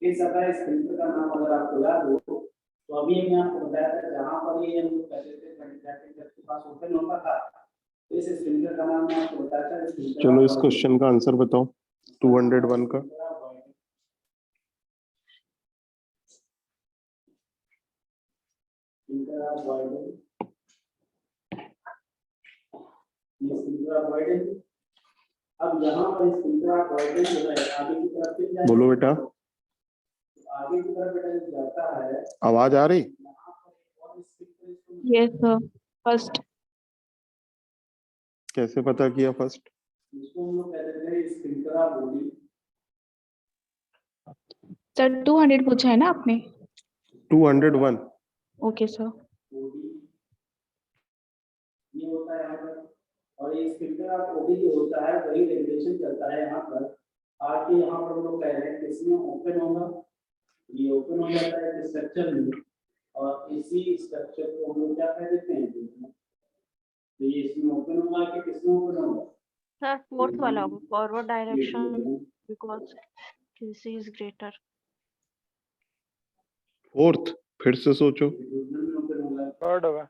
इस तरह स्प्रिंटर का नाम अगर आपको याद हो, तो अभी मैंने आपको बताया था जहाँ पर ये हम लोग कहते थे वेंटिलेटर के पास ओपन होता था, तो इस स्प्रिंटर का नाम मैं आपको बताया था। चलो इस क्वेश्चन का आंसर बताओ 201 का। अब यहाँ पर जो है आगे की तरफ फिर जाएगा। बोलो बेटा, आगे की तरफ बेटा जब जाता है, आवाज आ रही? Yes sir. फर्स्ट कैसे पता किया फर्स्ट? इसको हम लोग कहते हैं स्प्रिंकलर बॉडी। सर 200 पूछा है ना आपने? 201। Okay sir. ये होता है यहाँ पर, और ये स्प्रिंकलर बॉडी जो होता है वही रेगुलेशन चलता है यहाँ पर। आके यहाँ पर हम लोग कह रहे हैं कि इसमें ओपन होगा, ये ओपन हो जाता है स्ट्रक्चर में, और इसी स्ट्रक्चर को हम लोग क्या कह देते हैं? तो ये इसमें ओपन होगा कि किसमें ओपन होगा? सर फोर्थ वाला होगा, forward direction because KC is greater. Fourth, फिर से सोचो। थर्ड होगा।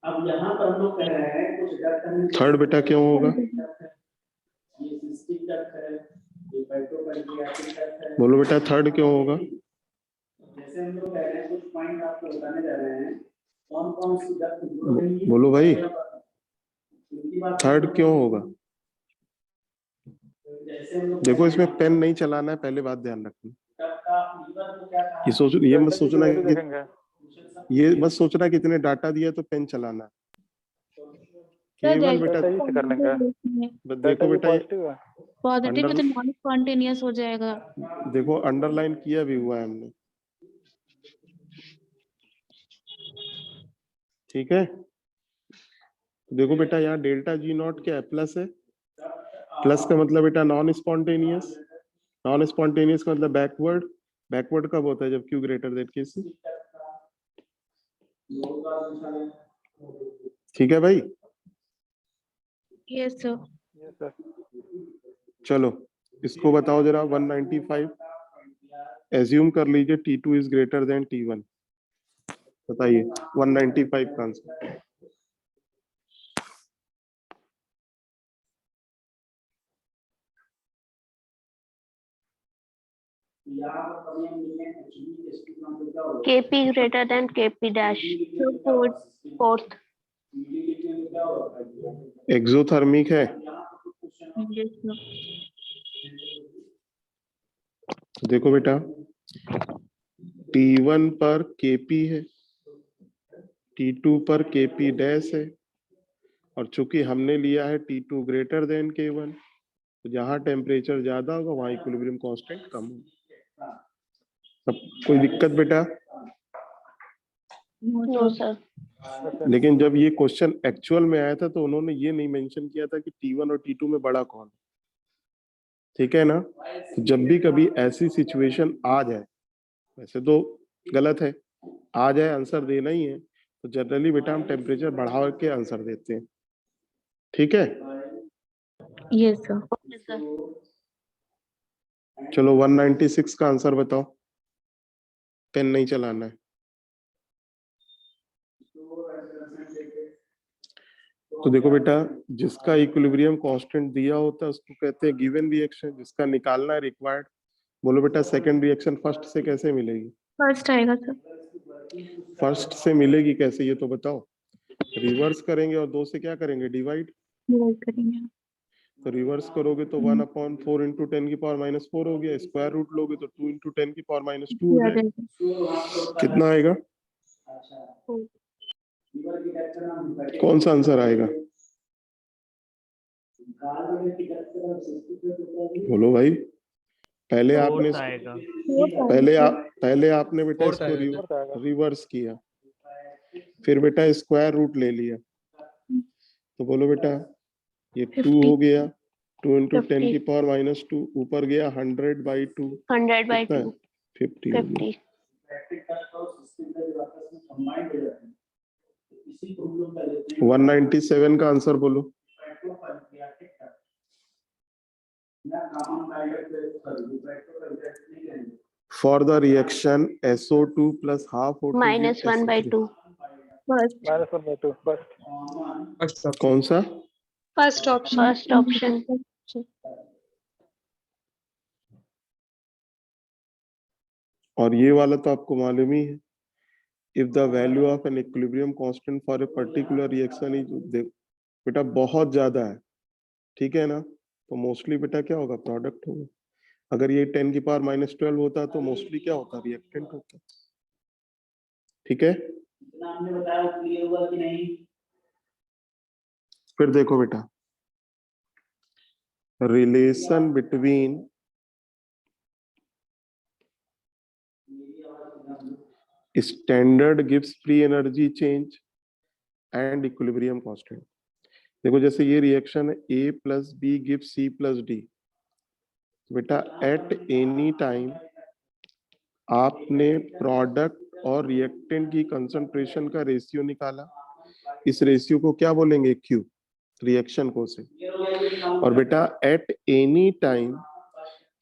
अब यहाँ पर हम लोग कह रहे हैं कुछ डक्ट। थर्ड बेटा क्यों होगा? ये सिस्टिक डक्ट है, ये पैंक्रियाटिक डक्ट है। बोलो बेटा थर्ड क्यों होगा? जैसे हम लोग कह रहे हैं कुछ पॉइंट आपको बताने जा रहे हैं, कौन कौन सी डक्ट बोलो भाई, थर्ड क्यों होगा? देखो इसमें पेन नहीं चलाना है, पहले बात ध्यान रखना। ये सोच, ये मत सोचना कि देखेंगे। ये मत सोचना कि इतने डाटा दिया तो पेन चलाना है। केवल बेटा सही से कर लेंगे। देखो बेटा ये पॉजिटिव तो नॉन स्पॉन्टेनियस हो जाएगा। देखो अंडरलाइन किया भी हुआ है हमने, ठीक है। देखो बेटा यहाँ डेल्टा G0 क्या है? प्लस है। प्लस का मतलब बेटा नॉन स्पॉन्टेनियस, नॉन स्पॉन्टेनियस का मतलब बैकवर्ड। बैकवर्ड कब होता है? जब Q ग्रेटर देन KC। ठीक है भाई? Yes sir. Yes sir. चलो इसको बताओ जरा 195। एज्यूम कर लीजिए T2 is greater than T1। बताइए 195 का आंसर। यहाँ पर कभी हम लिखें एक्चुअली इसकी फॉर्म तो क्या होगा KP greater than KP dash. So fourth. PD लिखने में क्या होगा एक्सोथर्मिक है। Yes, sir. देखो बेटा T1 पर KP है, T2 पर KP डैश है, और चूंकि हमने लिया है T2 ग्रेटर देन K1, तो जहां टेम्परेचर ज्यादा होगा वहां इक्विलिब्रियम कांस्टेंट कम होगा। सब कोई दिक्कत बेटा? No, sir. लेकिन जब ये क्वेश्चन एक्चुअल में आया था तो उन्होंने ये नहीं मेंशन किया था कि T1 और T2 में बड़ा कौन, ठीक है ना? तो जब भी कभी ऐसी सिचुएशन आ जाए, वैसे तो गलत है, आ जाए आंसर देना ही है, तो जनरली बेटा हम टेम्परेचर बढ़ा के आंसर देते हैं, ठीक है? Yes, sir. Yes, sir. चलो 196 का आंसर बताओ, पेन नहीं चलाना है। तो देखो बेटा, जिसका इक्विलिब्रियम कांस्टेंट दिया होता है उसको कहते हैं गिवन रिएक्शन, जिसका निकालना है रिक्वायर्ड। बोलो बेटा सेकंड रिएक्शन फर्स्ट से कैसे मिलेगी? First आएगा सर। फर्स्ट से मिलेगी कैसे ये तो बताओ? रिवर्स करेंगे और 2 से क्या करेंगे? डिवाइड। डिवाइड करेंगे। तो रिवर्स करोगे तो 1/4 इंटू 10 की पावर -4 हो गया, स्क्वायर रूट लोगे तो 2 इंटू 10 की पावर -2 हो जाएगा। कितना आएगा? कौन सा आंसर आएगा? बोलो भाई, पहले आपने पहले आपने बेटा इसको रिवर्स किया, फिर बेटा स्क्वायर रूट ले लिया, तो बोलो बेटा ये 2 हो गया, 2 इंटू 10 की पावर -2, ऊपर गया 100/2, 100/2 50 हो गया। 197 का आंसर बोलो। For the reaction SO2 plus half O2 -1/2 -1/2 बस कौन सा? फर्स्ट ऑप्शन और ये वाला तो आपको मालूम ही है, if the value of an equilibrium constant for a particular reaction is, बेटा बहुत ज्यादा है, ठीक है ना, तो मोस्टली बेटा क्या होगा? प्रोडक्ट होगा। अगर ये 10 की पावर -12 होता तो मोस्टली क्या होता? रिएक्टेंट होता, ठीक है? हमने बताया क्लियर हुआ कि नहीं? फिर देखो बेटा, relation between standard gives free energy change and equilibrium constant. देखो जैसे ये रिएक्शन है A + B gives C + D, बेटा एट एनी टाइम आपने प्रोडक्ट और रिएक्टेंट की कंसंट्रेशन का रेशियो निकाला, इस रेशियो को क्या बोलेंगे? Q, रिएक्शन को से। और बेटा एट एनी टाइम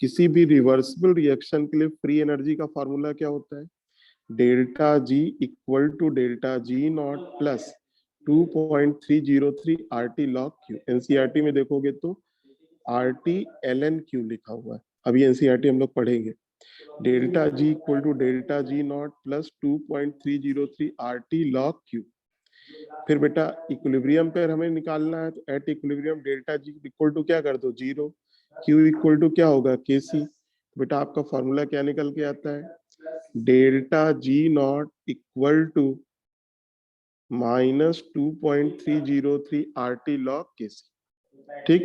किसी भी रिवर्सिबल रिएक्शन के लिए फ्री एनर्जी का फॉर्मूला क्या होता है? Delta G equal to delta G naught plus 2.303 RT log Q। NCERT में देखोगे तो RT ln Q लिखा हुआ है, अभी एनसीईआरटी हम लोग पढ़ेंगे। Delta G equal to delta G naught plus 2.303 RT log Q। फिर बेटा इक्विलिब्रियम पे हमें निकालना है, तो at equilibrium delta G equal to क्या कर दो? 0। Q इक्वल टू क्या होगा? KC। बेटा आपका फॉर्मूला क्या निकल के आता है? Delta G naught equal to -2.303 RT log KC, ठीक।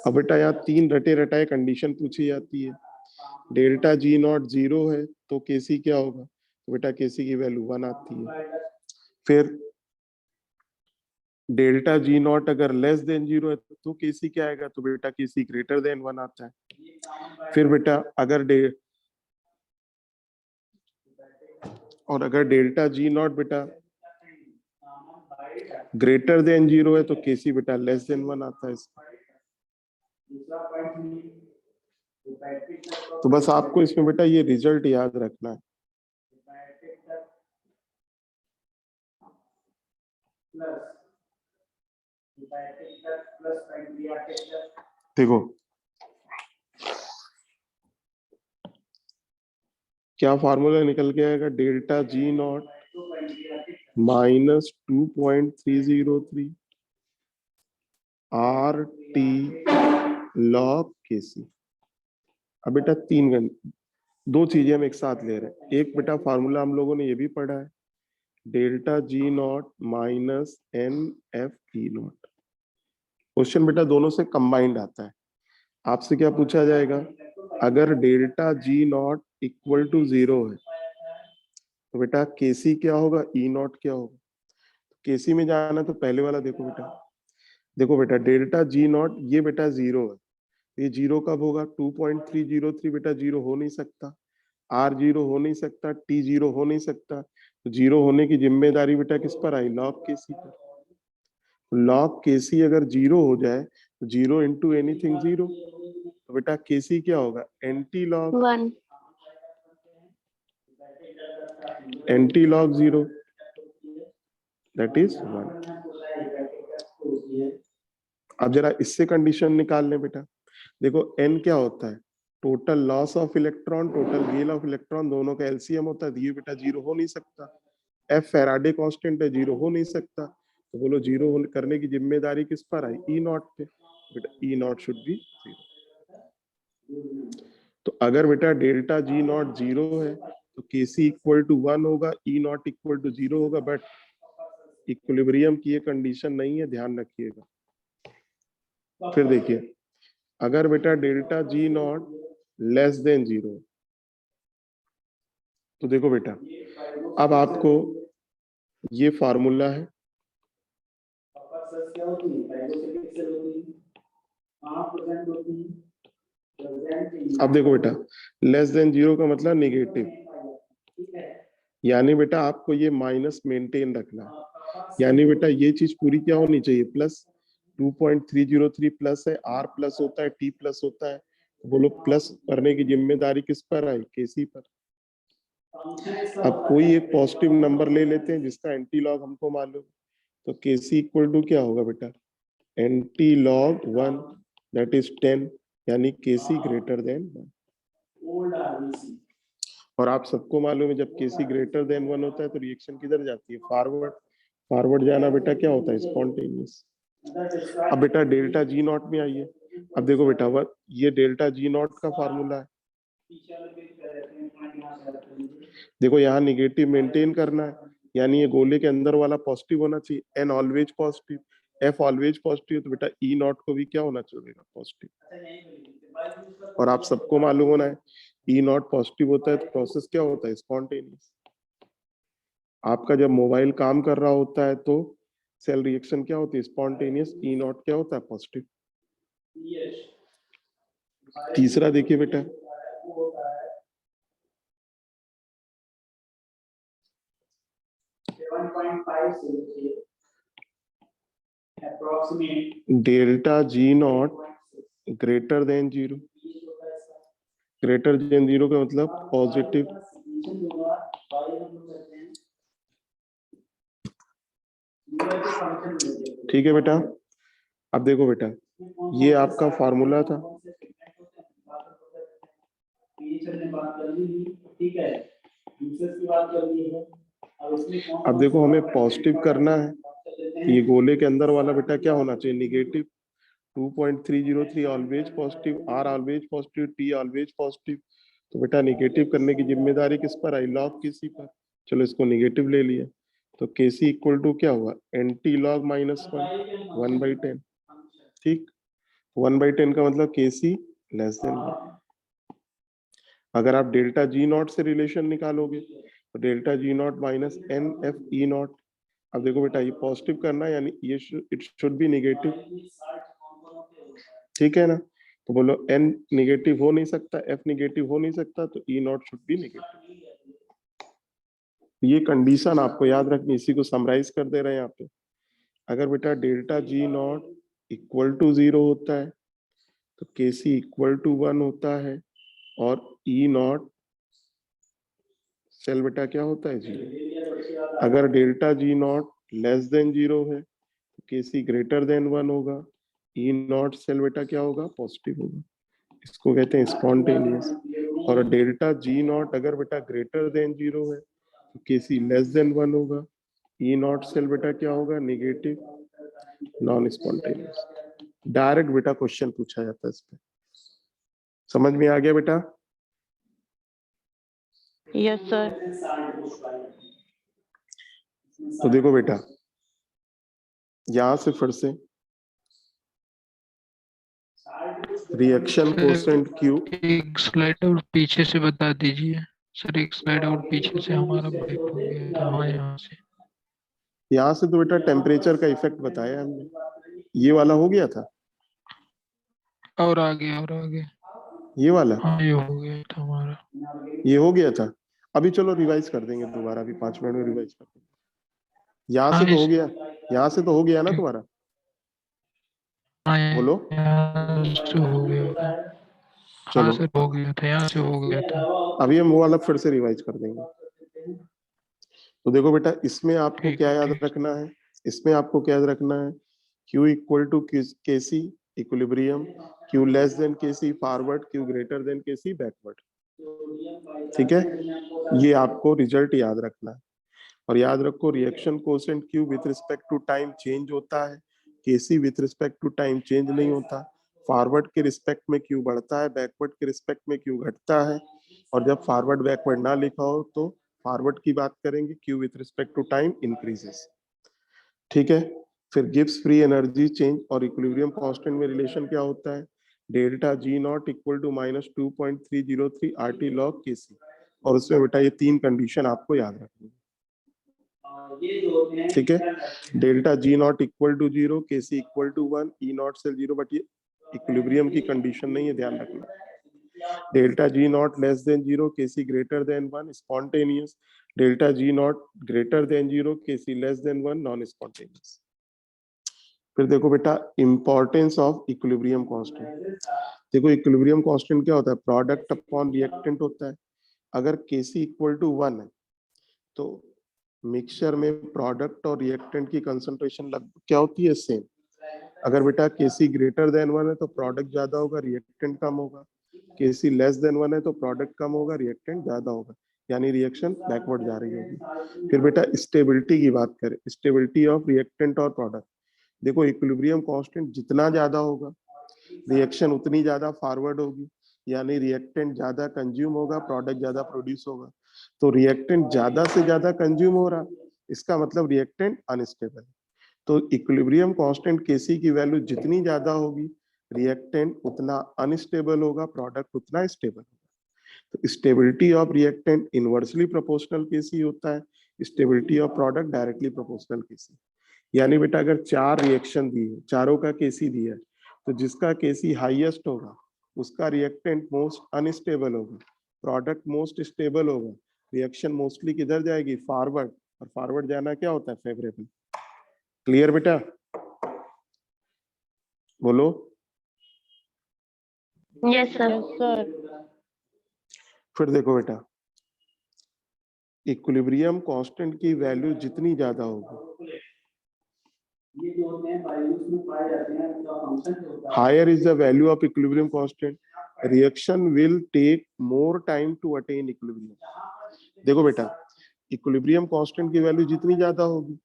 अब बेटा यहाँ 3 रटे रटाए कंडीशन पूछी जाती है। डेल्टा जी नॉट 0 है तो KC क्या होगा? तो बेटा KC की वैल्यू 1 आती है। फिर डेल्टा जी नॉट अगर लेस देन 0 है तो KC क्या आएगा? तो बेटा KC ग्रेटर देन 1 आता है। फिर बेटा अगर डेल्टा जी नॉट बेटा ग्रेटर देन 0 है तो KC बेटा लेस देन 1 आता है। तो बस आपको इसमें बेटा ये रिजल्ट याद रखना है। देखो क्या फार्मूला निकल के आएगा? Delta G naught minus 2.303 R T log के सी। अब बेटा दो चीजें हम एक साथ ले रहे हैं। एक बेटा फार्मूला हम लोगों ने ये भी पढ़ा है, delta G naught minus n F E naught. Question बेटा दोनों से कंबाइंड आता है। आपसे क्या पूछा जाएगा? अगर delta G naught equal to 0 है तो बेटा केसी क्या होगा, ई नॉट क्या होगा? केसी में जाना तो पहले वाला देखो बेटा। देखो बेटा डेल्टा जी नॉट ये बेटा 0 है, ये 0 कब होगा? 2.303 बेटा 0 हो नहीं सकता, आर 0 हो नहीं सकता, टी 0 हो नहीं सकता। तो 0 होने की जिम्मेदारी बेटा किस पर आई? लॉग केसी पर। लॉग केसी अगर 0 हो जाए तो 0 इंटू एनीथिंग 0, तो बेटा केसी क्या होगा? Anti log 1 0, that is 1। अब जरा इससे कंडीशन निकाल लें बेटा। देखो n क्या होता है? Total loss of electron, total gain of electron, दोनों का एलसीएम होता है। ये बेटा 0 हो नहीं सकता। एफ फैराडे कांस्टेंट है, 0 हो नहीं सकता। तो बोलो 0 करने की जिम्मेदारी किस पर आई? ई नॉट पे। बेटा ई नॉट शुड बी 0। तो अगर बेटा डेल्टा जी नॉट 0 है तो केसी इक्वल टू 1 होगा, ई नॉट इक्वल टू 0 होगा। बट इक्विलिब्रियम की ये कंडीशन नहीं है, ध्यान रखिएगा। फिर देखिए, अगर बेटा delta G not less than 0, तो देखो बेटा अब आपको ये फार्मूला है, अब देखो बेटा लेस देन 0 का मतलब निगेटिव, यानी बेटा आपको ये माइनस मेंटेन रखना है। यानी बेटा ये चीज पूरी क्या होनी चाहिए? प्लस 2.303 प्लस है, आर प्लस होता है, टी प्लस होता है। बोलो प्लस करने की जिम्मेदारी किस पर आई? केसी पर। अब कोई एक पॉजिटिव नंबर ले लेते हैं जिसका एंटी लॉग हमको मालूम, तो केसी इक्वल टू क्या होगा बेटा? एंटी लॉग 1, दैट इज 10, यानी केसी ग्रेटर देन 1। और आप सबको मालूम है जब केसी ग्रेटर देन 1 होता है तो रिएक्शन किधर जाती है? फॉरवर्ड। फॉरवर्ड जाना बेटा क्या होता है? स्पॉन्टेनियस। अब बेटा डेल्टा जी नॉट में आइए। अब देखो बेटा ये डेल्टा जी नॉट का फार्मूला है। देखो यहाँ निगेटिव मेंटेन करना है, यानी ये गोले के अंदर वाला पॉजिटिव होना चाहिए। N always positive, F always positive, तो बेटा ई नॉट को भी क्या होना चाहिए? पॉजिटिव। और आप सबको मालूम होना है ई नॉट पॉजिटिव होता है तो प्रोसेस क्या होता है? स्पॉन्टेनियस। आपका जब मोबाइल काम कर रहा होता है तो सेल रिएक्शन क्या होती है? स्पॉन्टेनियस। ई नॉट क्या होता है? पॉजिटिव। तीसरा देखिए बेटा, delta G not greater than 0। Greater than 0 का मतलब पॉजिटिव। ठीक है बेटा। अब देखो बेटा ये आपका फॉर्मूला था। अब देखो हमें पॉजिटिव करना है, ये गोले के अंदर वाला बेटा क्या होना चाहिए? Negative. 2.303 always positive, R always positive, T always positive. तो बेटा निगेटिव करने की जिम्मेदारी किस पर आई? लॉग केसी पर। चलो इसको निगेटिव ले लिया, तो केसी इक्वल टू क्या हुआ? Anti log minus 1/10। ठीक, 1/10 का मतलब केसी लेस देन 1। अगर आप डेल्टा जी नॉट से रिलेशन निकालोगे तो delta G naught minus n F E naught. अब देखो बेटा ये पॉजिटिव करना है, यानी ये इट शुड बी निगेटिव। ठीक है ना? तो बोलो एन निगेटिव हो नहीं सकता, एफ निगेटिव हो नहीं सकता, तो ई नॉट शुड बी निगेटिव। ये कंडीशन आपको याद रखनी, इसी को समराइज कर दे रहे हैं यहाँ पे। अगर बेटा delta G naught equal to 0 होता है तो केसी इक्वल टू 1 होता है, और ई नॉट सेल बेटा क्या होता है? 0। अगर delta G not less than 0 है तो केसी ग्रेटर देन 1 होगा, ई नॉट सेल बेटा क्या होगा? पॉजिटिव होगा। इसको कहते हैं स्पॉन्टेनियस। और डेल्टा जी नॉट अगर बेटा ग्रेटर देन 0 है तो केसी लेस देन 1 होगा। ई नॉट सेल बेटा क्या होगा, नेगेटिव नॉन स्पॉन्टेनियस। डायरेक्ट बेटा क्वेश्चन पूछा जाता है इस पे। समझ में आ गया बेटा? Yes sir. तो देखो बेटा यहां से फिर से रिएक्शन कोसेंट क्यू। एक स्लाइड और पीछे से बता दीजिए सर, एक स्लाइड और पीछे से हमारा ब्रेक हो गया था। हाँ यहाँ से तो बेटा टेम्परेचर का इफेक्ट बताया हमने, ये वाला हो गया था, और आगे ये वाला हाँ ये हो गया था हमारा। ये हो गया था। अभी चलो रिवाइज कर देंगे दोबारा, अभी 5 मिनट में रिवाइज कर देंगे। यहाँ हाँ से तो हो इस गया, यहाँ से तो हो गया ना तुम्हारा, हाँ बोलो। यहाँ से हो गया था। हाँ चलो सर हो गया था, यहाँ से हो गया था। अभी हम वो वाला फिर से रिवाइज कर देंगे। तो देखो बेटा इसमें आपको ठीक क्या है, याद ठीक। रखना है, इसमें आपको क्या याद रखना है, Q इक्वल टू के सी इक्विलिब्रियम, Q लेस देन के सी फॉरवर्ड, Q ग्रेटर देन के सी बैकवर्ड। ठीक है, ये आपको रिजल्ट याद रखना है। और याद रखो reaction quotient Q with respect to time change होता है, Kc with respect to time change नहीं होता। फॉरवर्ड के रिस्पेक्ट में Q बढ़ता है, बैकवर्ड के रिस्पेक्ट में Q घटता है। और जब फॉरवर्ड बैकवर्ड ना लिखा हो तो फॉरवर्ड की बात करेंगे, Q with respect to time increases. ठीक है, फिर गिब्स फ्री एनर्जी चेंज और इक्विलिब्रियम कांस्टेंट में रिलेशन क्या होता है, delta G naught equal to -2.303 RT log Kc। और उसमें बेटा ये 3 कंडीशन आपको याद रखनी है। ठीक है, delta G naught equal to 0, Kc equal to 1, E naught से 0, बट ये इक्विलिब्रियम की कंडीशन नहीं है, ध्यान रखना। Delta G not less than 0, Kc greater than 1 spontaneous, delta G not greater than 0, Kc less than 1 non spontaneous. फिर देखो बेटा इंपॉर्टेंस ऑफ इक्विलिब्रियम कांस्टेंट। देखो इक्विलिब्रियम कांस्टेंट क्या होता है, प्रोडक्ट अपॉन रिएक्टेंट होता है। अगर Kc इक्वल टू 1 है तो मिक्सचर में प्रोडक्ट और रिएक्टेंट की कंसंट्रेशन क्या होती है, सेम। अगर बेटा Kc ग्रेटर देन 1 है तो प्रोडक्ट ज्यादा होगा, रिएक्टेंट कम होगा। Kc लेस देन 1 है तो प्रोडक्ट कम होगा, रिएक्टेंट ज्यादा होगा, यानी रिएक्शन बैकवर्ड जा रही होगी। फिर बेटा स्टेबिलिटी की बात करें, स्टेबिलिटी ऑफ रिएक्टेंट और प्रोडक्ट। देखो इक्विलिब्रियम कांस्टेंट जितना ज्यादा होगा रिएक्शन उतनी ज्यादा फॉरवर्ड होगी, यानी रिएक्टेंट ज्यादा कंज्यूम होगा, प्रोडक्ट ज्यादा प्रोड्यूस होगा। तो रिएक्टेंट ज्यादा से ज्यादा कंज्यूम हो रहा, इसका मतलब रिएक्टेंट अनस्टेबल। तो इक्विलिब्रियम कांस्टेंट Kc की वैल्यू जितनी ज्यादा होगी रिएक्टेंट उतना अनस्टेबल होगा, प्रोडक्ट उतना स्टेबल होगा। तो stability of reactant inversely proportional Kc होता है, stability of product directly proportional Kc। यानी बेटा अगर 4 रिएक्शन दी है, चारों का Kc दिया है, तो जिसका Kc हाईएस्ट होगा उसका रिएक्टेंट मोस्ट अनस्टेबल होगा, प्रोडक्ट मोस्ट स्टेबल होगा। रिएक्शन मोस्टली किधर जाएगी, फॉरवर्ड, और फॉरवर्ड जाना क्या होता है, फेवरेबल। क्लियर बेटा, बोलो। Yes sir. फिर देखो बेटा इक्विलिब्रियम कांस्टेंट की वैल्यू जितनी ज्यादा होगी, higher is the value of equilibrium constant, reaction will take more time to attain equilibrium। देखो बेटा इक्विलिब्रियम कांस्टेंट की वैल्यू जितनी ज्यादा होगी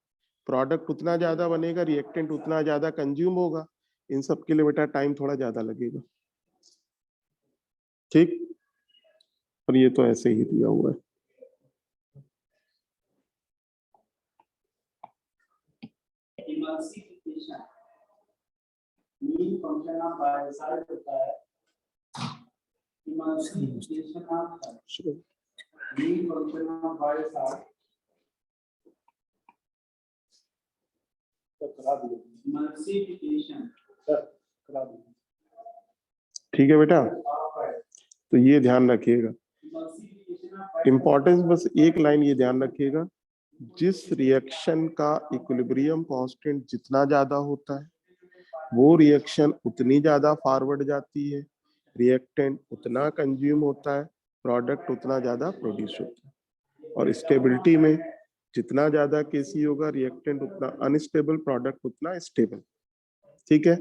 प्रोडक्ट उतना ज्यादा बनेगा, रिएक्टेंट उतना ज्यादा कंज्यूम होगा। इन सब के लिए बेटा टाइम थोड़ा ज्यादा लगेगा। ठीक, और ये तो ऐसे ही दिया हुआ है। emulsification mean function of biocide होता है, emulsification of mean function of biocide करा दिया, emulsification करा दिया। ठीक है बेटा, तो ये ध्यान रखिएगा, इंपॉर्टेंस बस एक लाइन ये ध्यान रखिएगा, जिस रिएक्शन का इक्विलिब्रियम कांस्टेंट जितना ज्यादा होता है वो रिएक्शन उतनी ज्यादा फॉरवर्ड जाती है, रिएक्टेंट उतना कंज्यूम होता है, प्रोडक्ट उतना ज्यादा प्रोड्यूस होता है। और स्टेबिलिटी में जितना ज्यादा Kc होगा रिएक्टेंट उतना अनस्टेबल, प्रोडक्ट उतना स्टेबल। ठीक है,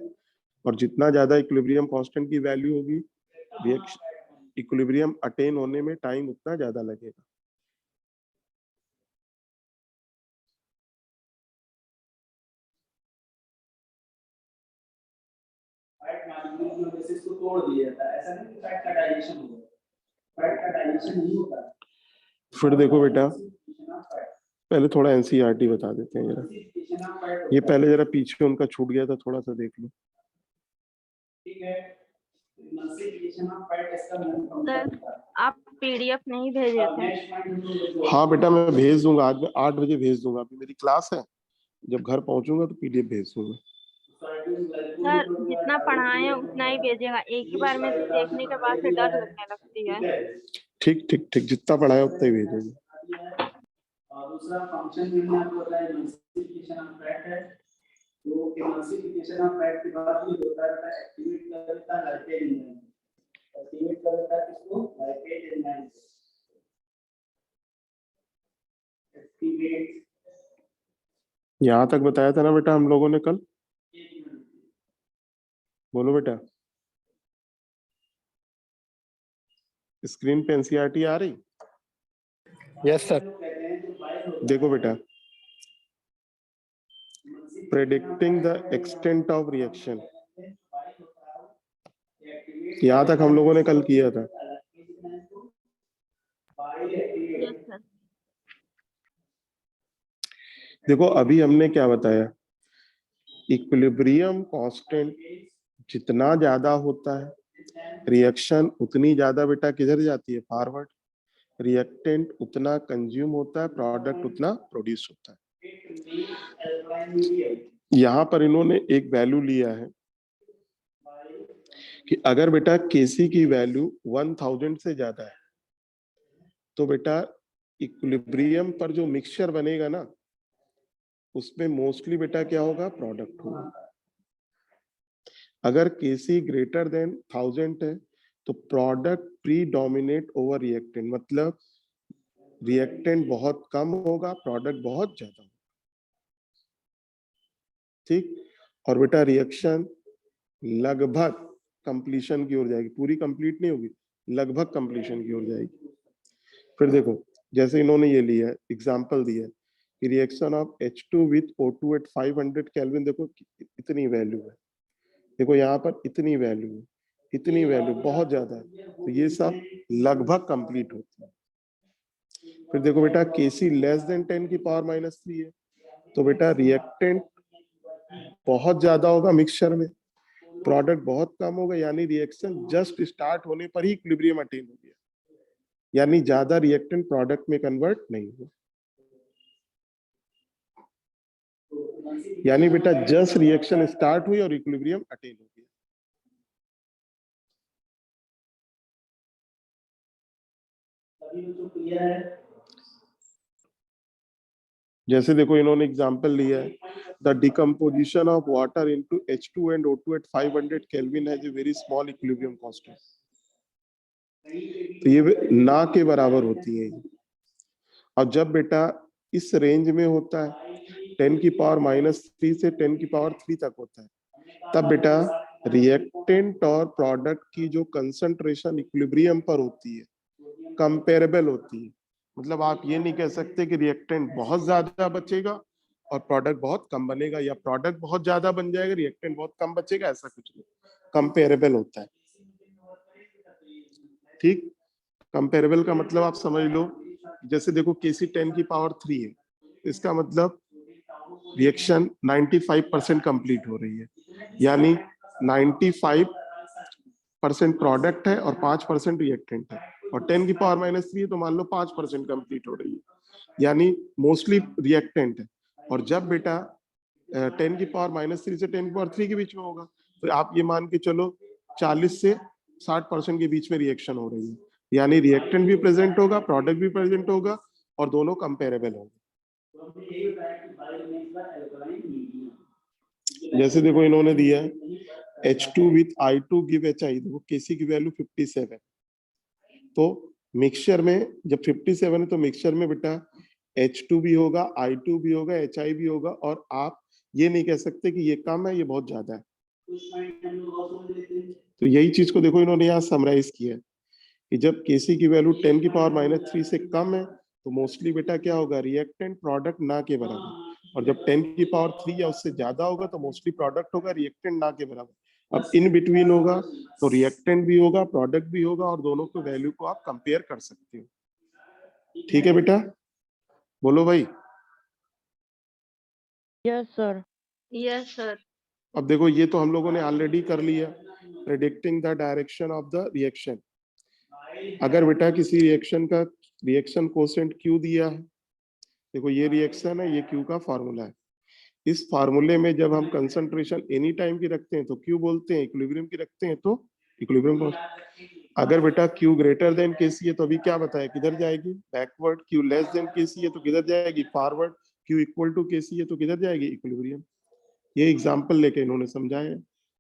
और जितना ज्यादा इक्विलिब्रियम कांस्टेंट की वैल्यू होगी इक्विलिब्रियम अटेन होने में टाइम उतना ज्यादा लगेगा। फैट मॉलिक्यूल की वजह से इसको तोड़ दिया जाता है, ऐसा नहीं कि फैट का डाइजेशन हो गया, फैट का डाइजेशन नहीं होता। फिर देखो बेटा, पहले थोड़ा एनसीईआरटी बता देते हैं जरा। ये पहले जरा पीछे उनका छूट गया था, थोड़ा सा देख लो। ठीक है, एमल्सिफिकेशन ऑफ फैट इसका मेन फंक्शन सर था। आप पीडीएफ नहीं भेजे थे? हाँ बेटा मैं भेज दूंगा, आज मैं 8 बजे भेज दूंगा। अभी मेरी क्लास है, जब घर पहुंचूंगा तो पीडीएफ भेज दूंगा। सर जितना पढ़ाए उतना ही भेजिएगा, एक ही बार में देखने के बाद से डर लगने लगती है। ठीक ठीक ठीक, जितना पढ़ाया उतना ही भेजेंगे। और दूसरा फंक्शन मैंने आपको बताया एमल्सिफिकेशन ऑफ फैट है। तो एमल्सिफिकेशन ऑफ फैट के बाद ये होता है एक्टिवेट कर देता है लाइपेज एंजाइम, एक्टिवेट कर देता है किसको, लाइपेज एंजाइम एक्टिवेट। यहाँ तक बताया था ना बेटा हम लोगों ने कल, बोलो बेटा। स्क्रीन पे एनसीईआरटी आ रही? Yes sir. देखो बेटा, predicting the extent of reaction, यहाँ तक हम लोगों ने कल किया था। Yes sir. देखो अभी हमने क्या बताया, इक्विलिब्रियम कांस्टेंट जितना ज्यादा होता है, रिएक्शन उतनी ज्यादा बेटा किधर जाती है, फॉरवर्ड। रिएक्टेंट उतना कंज्यूम होता है, प्रोडक्ट उतना प्रोड्यूस होता है। यहाँ पर इन्होंने एक वैल्यू लिया है कि अगर बेटा केसी की वैल्यू 1000 से ज्यादा है तो बेटा इक्विलिब्रियम पर जो मिक्सचर बनेगा ना, उसमें मोस्टली बेटा क्या होगा, प्रोडक्ट होगा। अगर केसी ग्रेटर देन 1000 है तो प्रोडक्ट प्रीडोमिनेट ओवर रिएक्टेंट, मतलब रिएक्टेंट बहुत कम होगा, प्रोडक्ट बहुत ज्यादा होगा। ठीक, और बेटा रिएक्शन लगभग कंप्लीशन की ओर जाएगी, पूरी कंप्लीट नहीं होगी, लगभग कंप्लीशन की ओर जाएगी। फिर देखो जैसे इन्होंने ये लिया है, एग्जांपल दिया है कि reaction of H2 with O2 at 500 kelvin, देखो इतनी वैल्यू है, देखो यहाँ पर इतनी वैल्यू है, इतनी वैल्यू बहुत ज्यादा है, तो ये सब लगभग कंप्लीट होती है। फिर देखो बेटा केसी लेस देन 10 की पावर -3 है, तो बेटा रिएक्टेंट बहुत ज्यादा होगा मिक्सचर में, प्रोडक्ट बहुत कम होगा, यानी रिएक्शन जस्ट स्टार्ट होने पर ही इक्विलिब्रियम अटेन हो गया, यानी ज्यादा रिएक्टेंट प्रोडक्ट में कन्वर्ट नहीं हुआ। यानी बेटा जस्ट रिएक्शन स्टार्ट हुई और इक्विलिब्रियम अटेन हो गया। जैसे देखो इन्होंने एग्जांपल लिया है, the decomposition of water into H2 and O2 at 500 kelvin has a very small equilibrium constant, तो ये ना के बराबर होती है। और जब बेटा इस रेंज में होता है 10 की पावर -3 से 10 की पावर 3 तक होता है, तब बेटा रिएक्टेंट और प्रोडक्ट की जो कंसंट्रेशन इक्विलिब्रियम पर होती है कंपेरेबल होती है। मतलब आप ये नहीं कह सकते कि रिएक्टेंट बहुत ज्यादा बचेगा और प्रोडक्ट बहुत कम बनेगा, या प्रोडक्ट बहुत ज्यादा बन जाएगा रिएक्टेंट बहुत कम बचेगा, ऐसा कुछ नहीं, कंपेरेबल होता है। ठीक, कंपेरेबल का मतलब आप समझ लो, जैसे देखो केसी 10 की पावर 3 है, इसका मतलब रिएक्शन 95% कंप्लीट हो रही है, यानी 95% प्रोडक्ट है और 5% रिएक्टेंट है, और 10 की पावर -3 है तो मान लो 5% कंप्लीट हो रही है, यानी मोस्टली रिएक्टेंट है। और जब बेटा 10 की पावर -3 से 10 की पावर 3 के बीच में होगा, तो आप ये मान के चलो 40 से 60% के बीच में रिएक्शन हो रही है, यानी रिएक्टेंट भी प्रेजेंट होगा, प्रोडक्ट भी प्रेजेंट होगा, और दोनों कंपेरेबल होंगे। जैसे देखो इन्होंने दिया है H2 with I2 give HI, देखो केसी की वैल्यू 57, तो मिक्सचर में जब 57 है तो मिक्सचर में बेटा H2 भी होगा, I2 भी होगा, HI भी होगा, और आप ये नहीं कह सकते कि ये कम है ये बहुत ज्यादा है। तो यही चीज को देखो इन्होंने यहाँ समराइज किया है कि जब Kc की वैल्यू 10 की पावर -3 से कम है तो मोस्टली बेटा क्या होगा, रिएक्टेंट प्रोडक्ट ना के बराबर, और जब 10 की पावर 3 या उससे ज्यादा होगा तो मोस्टली प्रोडक्ट होगा रिएक्टेंट ना के बराबर। अब इन बिटवीन होगा तो रिएक्टेंट भी होगा, प्रोडक्ट भी होगा, और दोनों के वैल्यू को आप कंपेयर कर सकते हो। ठीक है बेटा, बोलो भाई। Yes sir. Yes sir. अब देखो ये तो हम लोगों ने ऑलरेडी कर लिया, predicting the direction of the reaction. अगर बेटा किसी रिएक्शन का रिएक्शन कोसेंट Q दिया है, देखो ये रिएक्शन है, ये Q का फॉर्मूला है। इस फार्मूले में जब हम कंसंट्रेशन एनी टाइम की रखते हैं तो Q बोलते हैं, इक्विलिब्रियम की रखते हैं तो इक्विलिब्रियम बोलते। अगर बेटा Q ग्रेटर देन Kc है तो अभी क्या बताया, किधर जाएगी, backward. Q less than Kc है तो किधर जाएगी, forward. Q equal to Kc है तो किधर जाएगी, इक्विलिब्रियम। ये एग्जाम्पल लेके इन्होंने समझाया है।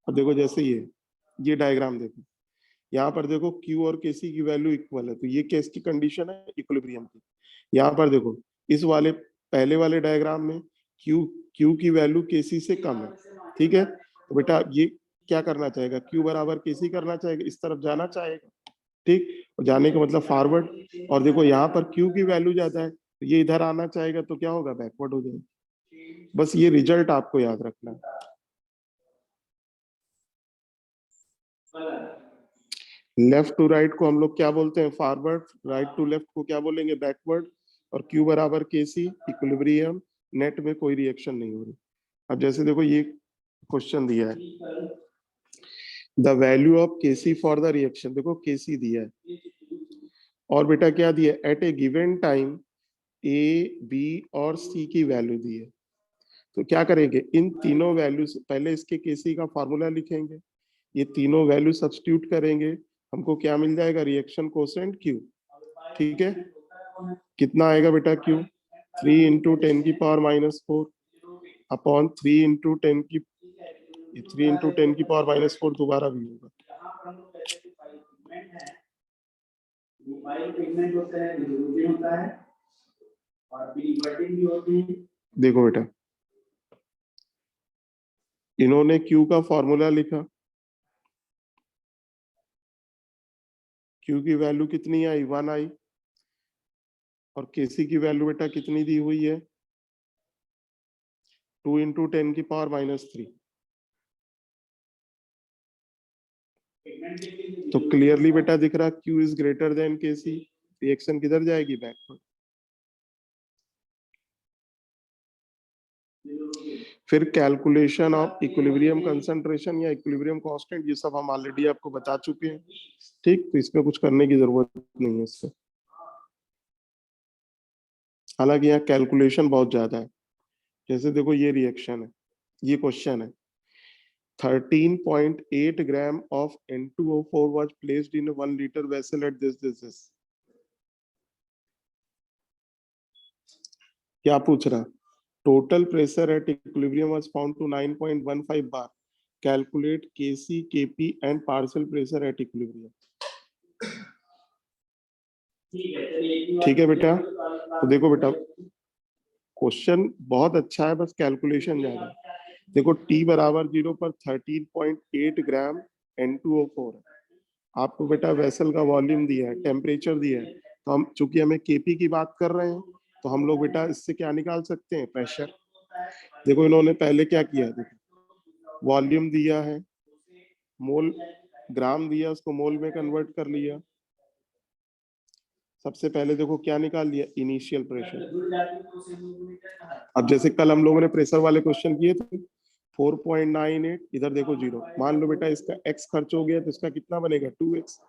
अब देखो जैसे ये डायग्राम देखो, यहाँ पर देखो Q और Kc की वैल्यू इक्वल है, तो ये केस की कंडीशन है इक्विलिब्रियम की। यहाँ पर देखो इस वाले पहले वाले डायग्राम में Q की वैल्यू Kc से कम है, ठीक है। तो बेटा ये क्या करना चाहेगा, Q बराबर Kc करना चाहेगा, इस तरफ जाना चाहेगा, ठीक। और जाने का मतलब फॉरवर्ड। और देखो यहाँ पर Q की वैल्यू ज्यादा है तो ये इधर आना चाहेगा तो क्या होगा, बैकवर्ड हो जाएगा। बस ये रिजल्ट आपको याद रखना है। लेफ्ट टू राइट को हम लोग क्या बोलते हैं, फॉरवर्ड। राइट टू लेफ्ट को क्या बोलेंगे, बैकवर्ड। और Q बराबर Kc, इक्विलिब्रियम, नेट में कोई रिएक्शन नहीं हो रही। अब जैसे देखो ये क्वेश्चन दिया है, the value of Kc for the reaction, देखो Kc दिया है और बेटा क्या दिया है, at a given time A, B और C की वैल्यू दी है। तो क्या करेंगे, इन तीनों वैल्यू से पहले इसके Kc का फॉर्मूला लिखेंगे, ये तीनों वैल्यू सब्स्टिट्यूट करेंगे, हमको क्या मिल जाएगा, रिएक्शन कोसेंट Q। ठीक है, कितना आएगा बेटा Q, 3 इंटू 10 की पावर -4 अपॉन 3 इंटू 10 की 10 की पावर -4 दोबारा भी होगा। देखो बेटा इन्होंने Q का फॉर्मूला लिखा, Q की वैल्यू कितनी आई, 1 आई, और Kc की वैल्यू बेटा कितनी दी हुई है, 2 इंटू 10 की पावर -3। तो क्लियरली बेटा दिख रहा Q is greater than Kc, reaction किधर जाएगी, बैकवर्ड। फिर कैलकुलेशन ऑफ इक्विलिब्रियम कंसंट्रेशन या इक्विलिब्रियम कांस्टेंट, ये सब हम ऑलरेडी आपको बता चुके हैं, ठीक। तो इसमें कुछ करने की जरूरत नहीं है इससे, हालांकि यहाँ कैलकुलेशन बहुत ज्यादा है। जैसे देखो ये रिएक्शन है, ये क्वेश्चन है, 13.8 gram of N2O4 was placed in a 1 liter vessel at this. क्या पूछ रहा, total pressure at equilibrium was found to 9.15 bar, calculate Kc, Kp and partial pressure at equilibrium. ठीक है बेटा, तो देखो बेटा क्वेश्चन बहुत अच्छा है, बस कैलकुलेशन ज्यादा है। देखो T बराबर 0 पर 13.8 ग्राम N2O4 है, आपको बेटा वेसल का वॉल्यूम दिया है, टेम्परेचर दिया है, तो हम चूंकि हमें Kp की बात कर रहे हैं तो हम लोग बेटा इससे क्या निकाल सकते हैं, प्रेशर। देखो इन्होंने पहले क्या किया, देखो वॉल्यूम दिया है, मोल ग्राम दिया, उसको मोल में कन्वर्ट कर लिया। सबसे पहले देखो क्या निकाल लिया, इनिशियल प्रेशर। अब जैसे कल हम लोगों ने प्रेशर वाले क्वेश्चन किए थे, 4.98, इधर देखो 0। मान लो बेटा इसका x खर्च हो गया तो इसका कितना बनेगा, 2x।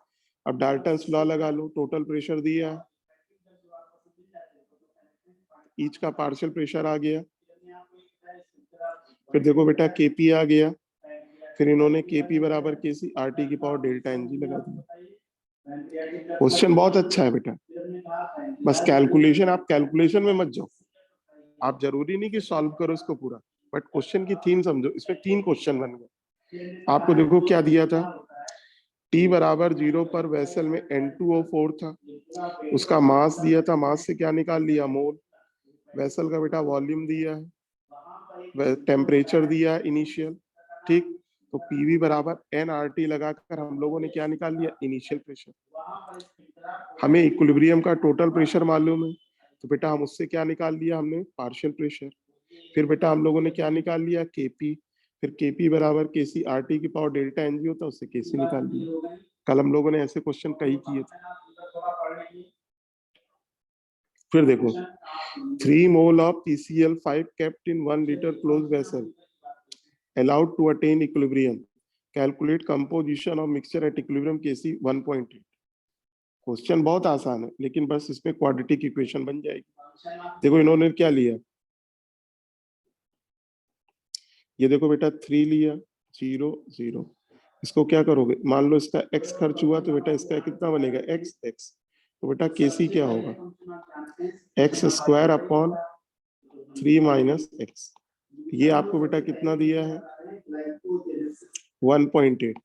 अब डाल्टन्स लॉ लगा लो, टोटल प्रेशर दिया है, ईच का पार्शियल प्रेशर आ गया, फिर देखो बेटा Kp आ गया, फिर इन्होंने Kp बराबर Kc RT की पावर डेल्टा Ng लगा दिया। क्वेश्चन बहुत अच्छा है बेटा, बस कैलकुलेशन, आप कैलकुलेशन में मत जाओ, आप जरूरी नहीं कि सॉल्व करो इसको पूरा, बट क्वेश्चन की थीम समझो। इसमें 3 क्वेश्चन बन गए। आपको देखो क्या दिया था, T बराबर 0 पर वेसल में N2O4 था, उसका मास दिया था, मास से क्या निकाल लिया, मोल। वेसल का बेटा वॉल्यूम दिया है, टेम्परेचर दिया है इनिशियल, ठीक। तो पीवी बराबर एन आर टी लगाकर हम लोगों ने क्या निकाल लिया, इनिशियल प्रेशर। हमें इक्विलिब्रियम का टोटल प्रेशर मालूम है, तो बेटा हम उससे क्या निकाल लिया हमने, पार्शियल प्रेशर। फिर बेटा हम लोगों ने क्या निकाल लिया, केपी। फिर केपी बराबर केसी आर टी की पावर डेल्टा एनजी होता है, उससे केसी निकाल दिया। कल हम लोगों ने ऐसे क्वेश्चन कई किए थे। फिर देखो 3 mole of PCl5 kept in 1 liter closed vessel allowed to attain equilibrium. Calculate composition of mixture at equilibrium Kc 1.8. Question बहुत आसान है, लेकिन बस इसमें क्वाड्रेटिक इक्वेशन बन जाएगी। देखो इन्होंने क्या लिया, ये देखो बेटा 3 लिया, 0 0। इसको क्या करोगे, मान लो इसका x खर्च हुआ तो बेटा इसका कितना बनेगा, x। तो बेटा केसी क्या होगा, x² अपॉन 3 माइनस x। ये आपको बेटा कितना दिया है, 1.8।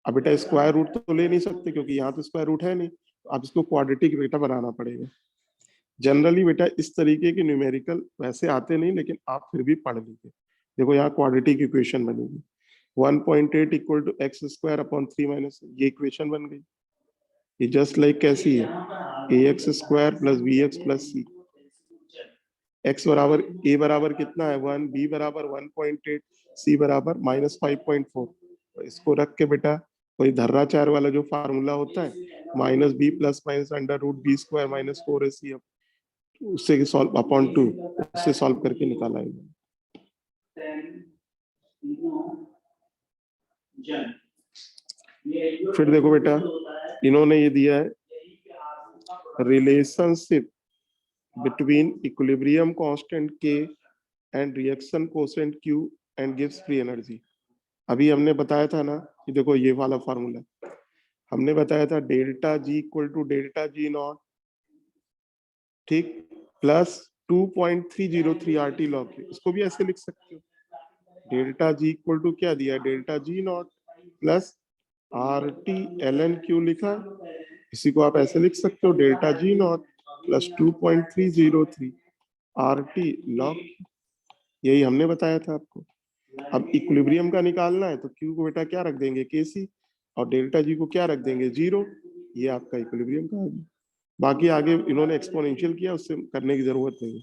अब बेटा स्क्वायर रूट तो ले नहीं सकते क्योंकि यहाँ तो स्क्वायर रूट है नहीं, तो आप इसको क्वाड्रेटिक बेटा बनाना पड़ेगा। जनरली बेटा इस तरीके के न्यूमेरिकल वैसे आते नहीं, लेकिन आप फिर भी पढ़ लीजिए। देखो यहाँ क्वाड्रेटिक इक्वेशन बनेगी 1.8 equal to x² upon 3 minus, ये इक्वेशन बन गई। ये जस्ट लाइक कैसी है, ax² plus bx plus c। x बराबर a बराबर कितना है 1, b बराबर 1.8, c बराबर -5.4। तो इसको रख के बेटा वही धर्राचार वाला जो फार्मूला होता है, -b plus minus under root b² minus 4ac, उससे सॉल्व अपॉन 2, उससे सॉल्व करके निकाला है। फिर देखो बेटा इन्होंने ये दिया है relationship between equilibrium constant K and reaction coefficient Q and gives free energy. अभी हमने बताया था ना कि देखो ये वाला फार्मूला हमने बताया था, delta G equal to delta G naught, ठीक, प्लस 2.303 RT लॉग। इसको भी ऐसे लिख सकते हो, डेल्टा G इक्वल टू क्या दिया, delta G not plus RT ln Q लिखा, इसी को आप ऐसे लिख सकते हो, delta G not plus 2.303 RT log. यही हमने बताया था आपको। अब इक्विलिब्रियम का निकालना है तो Q को बेटा क्या रख देंगे, KC, और डेल्टा G को क्या रख देंगे, 0। ये आपका इक्विलिब्रियम का है। बाकी आगे इन्होंने एक्सपोनेंशियल किया, उससे करने की जरूरत नहीं है।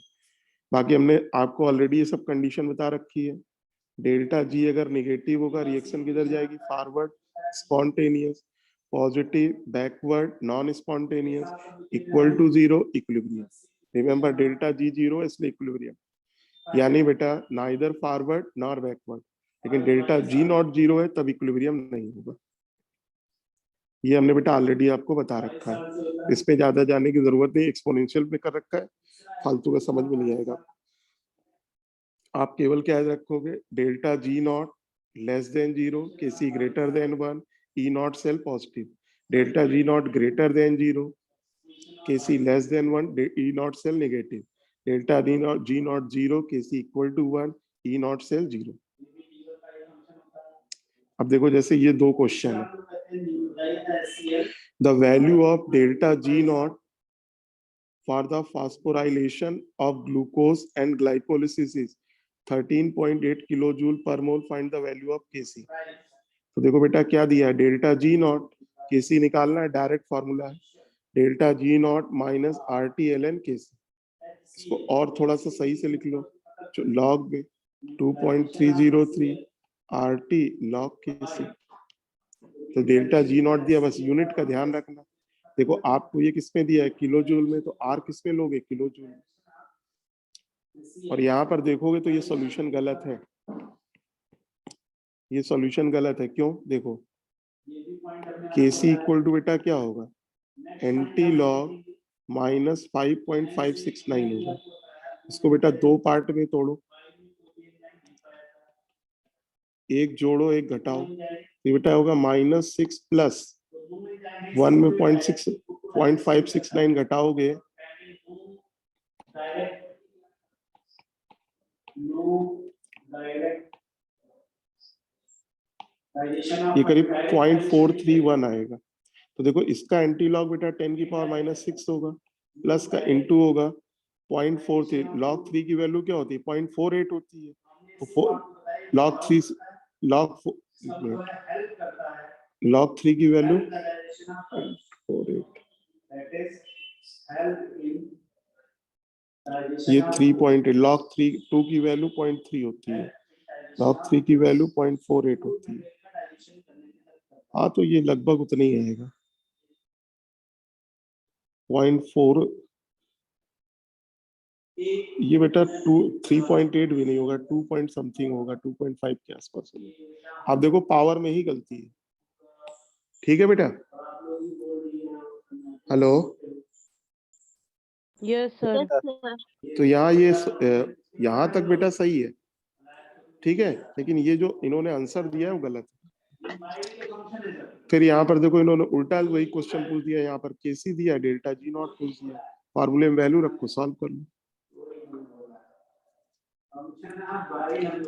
बाकी हमने आपको ऑलरेडी ये सब कंडीशन बता रखी है। डेल्टा G अगर निगेटिव होगा रिएक्शन किधर जाएगी, forward spontaneous, positive backward non spontaneous, equal to 0 equilibrium. Remember delta G 0 इसलिए इक्विलिब्रियम, यानी बेटा नाइदर फॉरवर्ड नॉर बैकवर्ड। लेकिन डेल्टा G नॉट 0 है तब इक्विलिब्रियम नहीं होगा। ये हमने बेटा ऑलरेडी आपको बता रखा है, इस पे ज्यादा जाने की जरूरत नहीं, एक्सपोनेंशियल पे कर रखा है, फालतू का समझ में नहीं आएगा। आप केवल क्या रखोगे, delta G naught less than 0, KC greater than 1, E naught cell positive, delta G naught greater than 0, KC less than 1, E naught cell negative, delta G naught 0, KC equal to 1, E naught cell 0। अब देखो जैसे ये दो question है, the value of delta G naught for the phosphorylation of glucose and glycolysis is 13.8 kilojoule per mole. Find the value of Kc। तो देखो बेटा क्या दिया है, डेल्टा G नॉट, Kc निकालना है, डायरेक्ट फॉर्मूला है, delta G not minus RT ln Kc। इसको और थोड़ा सा सही से लिख लो, लॉग में 2.303 RT log Kc। तो डेल्टा G नॉट दिया, बस यूनिट का ध्यान रखना। देखो आपको ये किसमें दिया है, किलो जूल में, तो R किसमें लोगे, किलो जूल। और यहाँ पर देखोगे तो ये सॉल्यूशन गलत है, ये सॉल्यूशन गलत है। क्यों, देखो Kc इक्वल टू बेटा क्या होगा, NT log माइनस 5.569 होगा। इसको बेटा दो पार्ट में तोड़ो, एक जोड़ो एक घटाओ, ये बेटा होगा -6 प्लस 1 में 0.569 घटाओगे, ये करीब 0.431 आएगा। तो देखो इसका एंटी लॉग बेटा 10 की पावर -6 होगा, प्लस का इंटू होगा 0.43। लॉग 3 की वैल्यू क्या होती है, 0.48 होती है, तो लॉग 3 लॉग हेल्प करता है लॉग 3 की value direction of 48, that is help in ये 3.8, लॉग 3 2 की वैल्यू 0.3 होती है, लॉग 3 की वैल्यू 0.48 होती है। हाँ तो ये लगभग उतना ही आएगा, 0.4, ये बेटा 3.8 भी नहीं होगा, 2 पॉइंट समथिंग होगा, 2.5 के आसपास होगा। आप देखो पावर में ही गलती है, ठीक है बेटा। Hello, yes sir. तो यहाँ ये यहाँ तक बेटा सही है, ठीक है, लेकिन ये जो इन्होंने आंसर दिया है वो गलत है। फिर यहाँ पर देखो इन्होंने उल्टा वही क्वेश्चन पूछ दिया, यहाँ पर केसी दिया, डेल्टा जी नॉट पूछ दिया, फार्मूले में वैल्यू रखो, सॉल्व कर लो।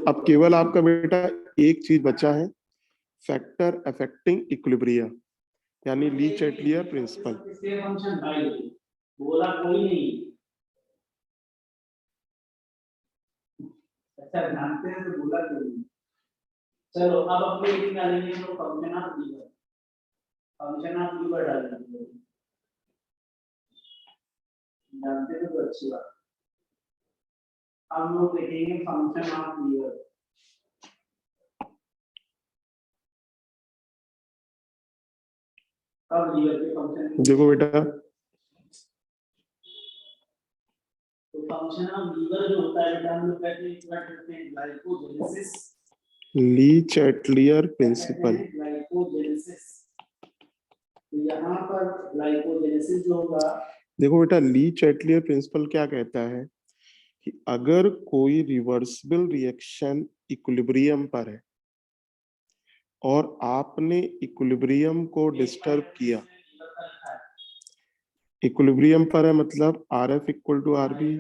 अब केवल आपका बेटा एक चीज बचा है, फैक्टर अफेक्टिंग इक्विलिब्रियम, यानी ली चैटलियर प्रिंसिपल। बोला कोई नहीं, अच्छा जानते हैं तो बोला कोई नहीं। चलो अब अपने निकालेंगे तो function of liver, function of liver डालेंगे, जानते हो तो अच्छी बात। हम लोग देखेंगे फंक्शन ऑफ लीवर, अब लीवर के फंक्शन देखो बेटा, तो फंक्शन ऑफ लीवर जो होता है बेटा हम लोग कहते हैं क्या करते हैं, ग्लाइकोजेनेसिस, ली चैटलियर प्रिंसिपल। ग्लाइकोजेनेसिस, तो यहाँ पर ग्लाइकोजेनेसिस जो होगा, देखो बेटा ली चैटलियर प्रिंसिपल क्या कहता है कि अगर कोई रिवर्सिबल रिएक्शन इक्विलिब्रियम पर है और आपने इक्विलिब्रियम को डिस्टर्ब किया, इक्विलिब्रियम पर है मतलब R F equal to R B,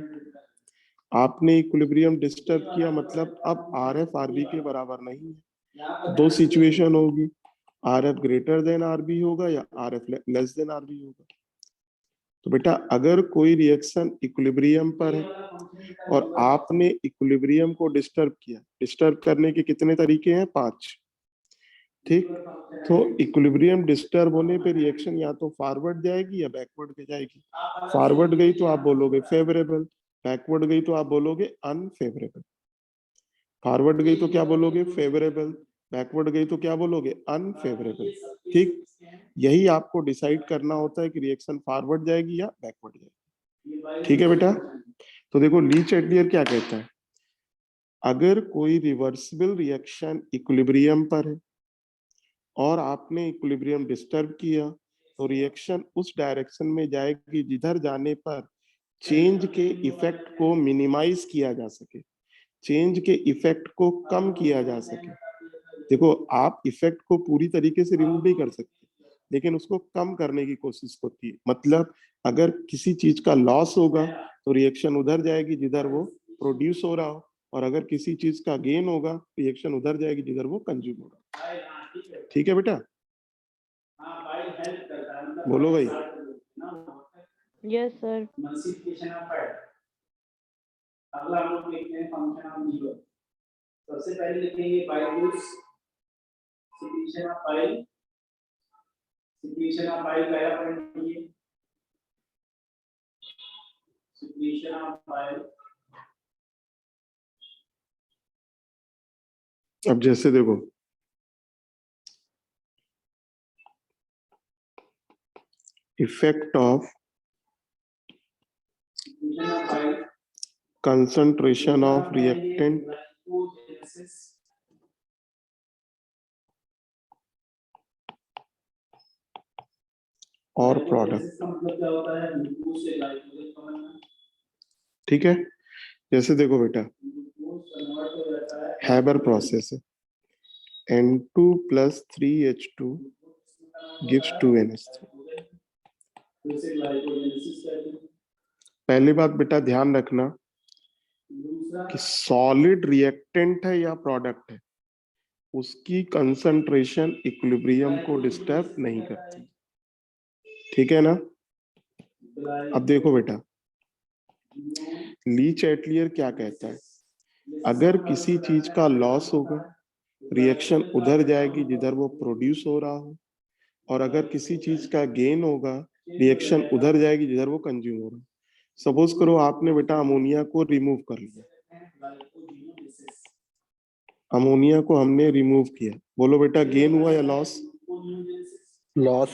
आपने इक्विलिब्रियम डिस्टर्ब किया मतलब अब आर एफ आर बी के बराबर नहीं है। दो सिचुएशन होगी, R F greater than R B होगा या R F less than R B होगा। तो बेटा अगर कोई रिएक्शन इक्विलिब्रियम पर है और आपने इक्विलिब्रियम को डिस्टर्ब किया, डिस्टर्ब करने के कितने तरीके हैं, 5, ठीक। तो इक्विलिब्रियम डिस्टर्ब होने पे रिएक्शन या तो फॉरवर्ड जाएगी या बैकवर्ड जाएगी। फॉरवर्ड गई तो आप बोलोगे फेवरेबल, बैकवर्ड गई तो आप बोलोगे अनफेवरेबल। फॉरवर्ड गई तो क्या बोलोगे, फेवरेबल, बैकवर्ड गई तो क्या बोलोगे, अनफेवरेबल, ठीक। यही आपको डिसाइड करना होता है कि रिएक्शन फॉरवर्ड जाएगी या बैकवर्ड जाएगी, ठीक है बेटा। तो देखो ली चैटलियर क्या कहता है, अगर कोई रिवर्सिबल रिएक्शन इक्विलिब्रियम पर है और आपने इक्विलिब्रियम डिस्टर्ब किया तो रिएक्शन उस डायरेक्शन में जाएगी जिधर जाने पर चेंज के इफेक्ट को मिनिमाइज किया जा सके, चेंज के इफेक्ट को कम किया जा सके। देखो आप इफेक्ट को पूरी तरीके से रिमूव नहीं कर सकते, लेकिन उसको कम करने की कोशिश होती है। मतलब अगर किसी चीज का लॉस होगा तो रिएक्शन उधर जाएगी जिधर वो प्रोड्यूस हो रहा हो, और अगर किसी चीज का गेन होगा रिएक्शन उधर जाएगी जिधर वो कंज्यूम हो रहा है, ठीक है बेटा। बोलो भाई। Yes sir. Multiplication of five, अगला हम लोग लिखते हैं फंक्शन ऑफ लीवर। सबसे पहले लिखेंगे बाइड्यूस secretion of bile, secretion of bile पहला पॉइंट ये, सिक्रीशन ऑफ फाइल। अब जैसे देखो effect of concentration of reactant और प्रोडक्ट, ठीक है। जैसे देखो बेटा हैबर प्रोसेस है, N2 + 3H2 gives 2NH3। पहली बात बेटा ध्यान रखना कि सॉलिड रिएक्टेंट है या प्रोडक्ट है, उसकी कंसंट्रेशन इक्विलिब्रियम को डिस्टर्ब नहीं करती, ठीक है ना। अब देखो बेटा ली चैटलियर क्या कहता है, अगर किसी चीज का लॉस होगा रिएक्शन उधर जाएगी जिधर वो प्रोड्यूस हो रहा हो, और अगर किसी चीज का गेन होगा रिएक्शन उधर जाएगी जिधर वो कंज्यूम हो रहा है। सपोज करो आपने बेटा अमोनिया को रिमूव कर लिया, अमोनिया को हमने रिमूव किया, बोलो बेटा गेन हुआ या लॉस? लॉस।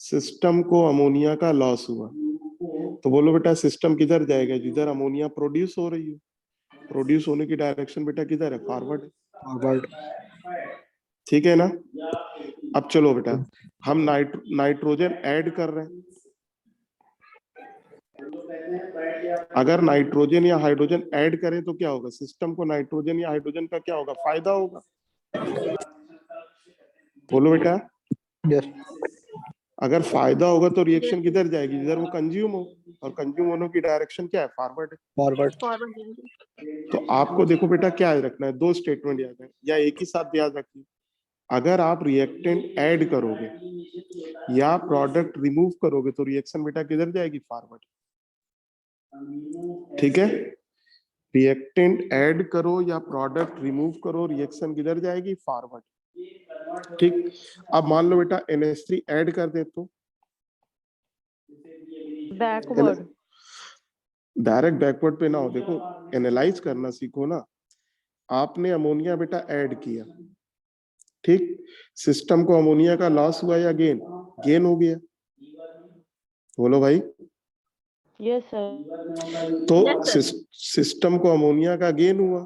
सिस्टम को अमोनिया का लॉस हुआ, तो बोलो बेटा सिस्टम किधर जाएगा? जिधर अमोनिया प्रोड्यूस हो रही है। प्रोड्यूस होने की डायरेक्शन बेटा किधर है? फॉरवर्ड। फॉरवर्ड। ठीक है ना? अब चलो बेटा हम नाइट्रोजन ऐड कर रहे हैं। अगर नाइट्रोजन या हाइड्रोजन ऐड करें तो क्या होगा? सिस्टम को नाइट्रोजन या हाइड्रोजन का क्या होगा? फायदा होगा। बोलो बेटा। यस। अगर फायदा होगा तो रिएक्शन किधर जाएगी? जिधर वो कंज्यूम हो, और कंज्यूम होने की डायरेक्शन क्या है? फॉरवर्ड है। फॉरवर्ड। फॉरवर्ड। तो आपको देखो बेटा क्या याद रखना है, दो स्टेटमेंट याद है, या एक ही साथ याद रखिए। अगर आप रिएक्टेंट ऐड करोगे या प्रोडक्ट रिमूव करोगे तो रिएक्शन बेटा किधर जाएगी? फॉरवर्ड। ठीक है? रिएक्टेंट ऐड करो या प्रोडक्ट रिमूव करो, रिएक्शन किधर जाएगी? फॉरवर्ड। ठीक। अब मान लो बेटा NH3 ऐड कर दे तो बैकवर्ड। डायरेक्ट बैकवर्ड पे ना हो, देखो एनालाइज करना सीखो ना। आपने अमोनिया बेटा ऐड किया, ठीक, सिस्टम को अमोनिया का लॉस हुआ या गेन? गेन हो गया। बोलो भाई। Yes sir. तो सिस्टम को अमोनिया का गेन हुआ,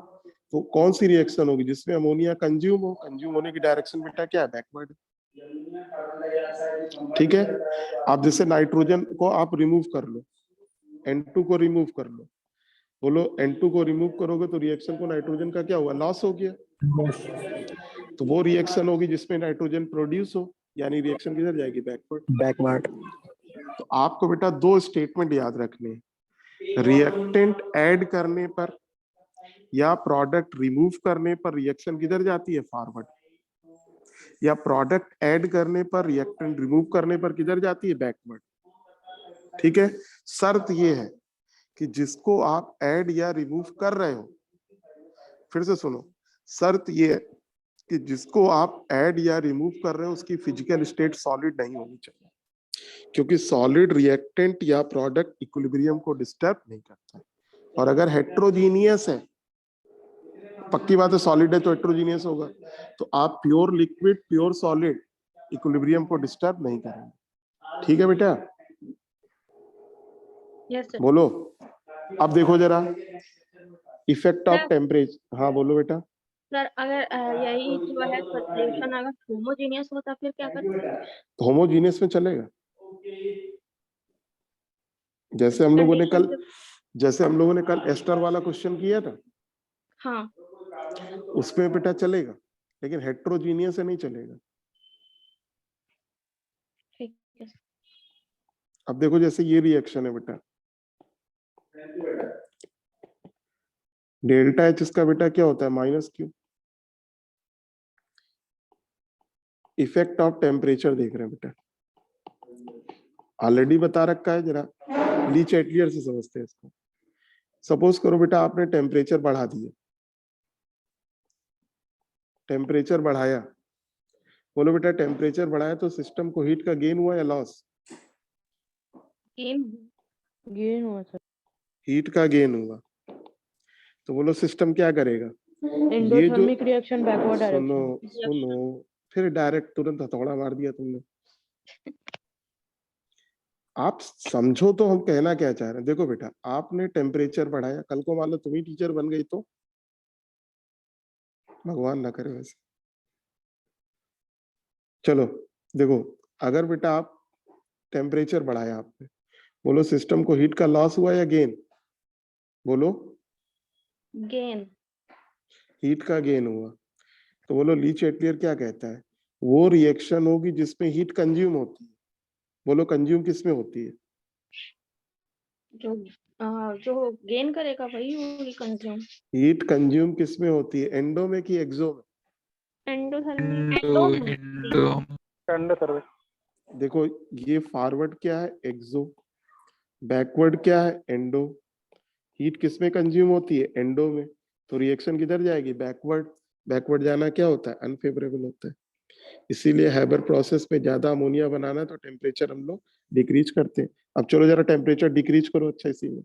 तो कौन सी रिएक्शन होगी जिसमें अमोनिया कंज्यूम हो? कंज्यूम होने की डायरेक्शन बेटा क्या है? बैकवर्ड। ठीक है। आप जैसे नाइट्रोजन को आप रिमूव कर लो, N2 को रिमूव कर लो, बोलो N2 को रिमूव करोगे तो रिएक्शन को नाइट्रोजन का क्या हुआ? लॉस हो गया। तो वो रिएक्शन होगी जिसमें नाइट्रोजन प्रोड्यूस हो, यानी रिएक्शन किधर जाएगी? बैकवर्ड। बैकवर्ड। तो आपको बेटा दो स्टेटमेंट याद रखने हैं। रिएक्टेंट ऐड करने पर या प्रोडक्ट रिमूव करने पर रिएक्शन किधर जाती है? फॉरवर्ड। या प्रोडक्ट ऐड करने पर रिएक्टेंट रिमूव करने पर किधर जाती है? बैकवर्ड। ठीक है। शर्त ये है कि जिसको आप ऐड या रिमूव कर रहे हो, फिर से सुनो, शर्त ये है कि जिसको आप ऐड या रिमूव कर रहे हो उसकी फिजिकल स्टेट सॉलिड नहीं होनी चाहिए, क्योंकि सॉलिड रिएक्टेंट या प्रोडक्ट इक्विलिब्रियम को डिस्टर्ब नहीं करता। और अगर हेट्रोजीनियस है, पक्की बात है सॉलिड है तो हेट्रोजीनियस होगा, तो आप pure liquid pure solid equilibrium को डिस्टर्ब नहीं करेंगे। ठीक है बेटा? Yes sir. बोलो। अब देखो जरा इफेक्ट ऑफ टेम्परेचर। हाँ बोलो बेटा। सर अगर यही जो है सॉल्यूशन अगर होमोजेनियस होता फिर क्या करते? होमोजीनियस में चलेगा। जैसे हम लोगों ने कल एस्टर वाला क्वेश्चन किया था, हाँ उसमें बेटा चलेगा, लेकिन हेट्रोजीनियस से नहीं चलेगा। ठीक है। अब देखो जैसे ये रिएक्शन है बेटा, डेल्टा एच इसका बेटा क्या होता है? -Q। इफेक्ट ऑफ टेम्परेचर देख रहे हैं बेटा, ऑलरेडी बता रखा है, जरा ली चैटलियर से समझते हैं इसको। सपोज करो बेटा आपने टेम्परेचर बढ़ा दिया, टेम्परेचर बढ़ाया, बोलो बेटा टेम्परेचर बढ़ाया तो सिस्टम को हीट का गेन हुआ या लॉस? गेन हुआ सर। हीट का गेन हुआ, तो बोलो सिस्टम क्या करेगा? एंडोथर्मिक रिएक्शन बैकवर्ड सुनो डायरेक्शन। सुनो, फिर डायरेक्ट तुरंत हथौड़ा मार दिया तुमने। आप समझो तो हम कहना क्या चाह रहे हैं। देखो बेटा आपने टेम्परेचर बढ़ाया, कल को मान लो तुम ही टीचर बन गई तो, भगवान ना करे वैसे। चलो देखो, अगर बेटा आप टेम्परेचर बढ़ाया आपने, बोलो सिस्टम को हीट का लॉस हुआ या गेन? बोलो। गेन। हीट का गेन हुआ, तो बोलो ली चैटलियर क्या कहता है? वो रिएक्शन होगी जिसमें हीट कंज्यूम होती है। बोलो कंज्यूम किसमें होती है? जो गेन करेगा वही होगी कंज्यूम। हीट कंज्यूम किसमें होती है? एंडो में कि एक्सो में? एंडोथर्मिक। इंडो। देखो ये फॉरवर्ड क्या है? एक्सो। बैकवर्ड क्या है? एंडो। हीट किसमें कंज्यूम होती है? एंडो में। तो रिएक्शन किधर जाएगी? बैकवर्ड। बैकवर्ड जाना क्या होता है, अनफेवरेबल होता है। इसीलिए हैबर प्रोसेस में ज्यादा अमोनिया बनाना है तो टेम्परेचर हम लोग डिक्रीज करते हैं। अब चलो जरा टेम्परेचर डिक्रीज करो। अच्छा, इसी में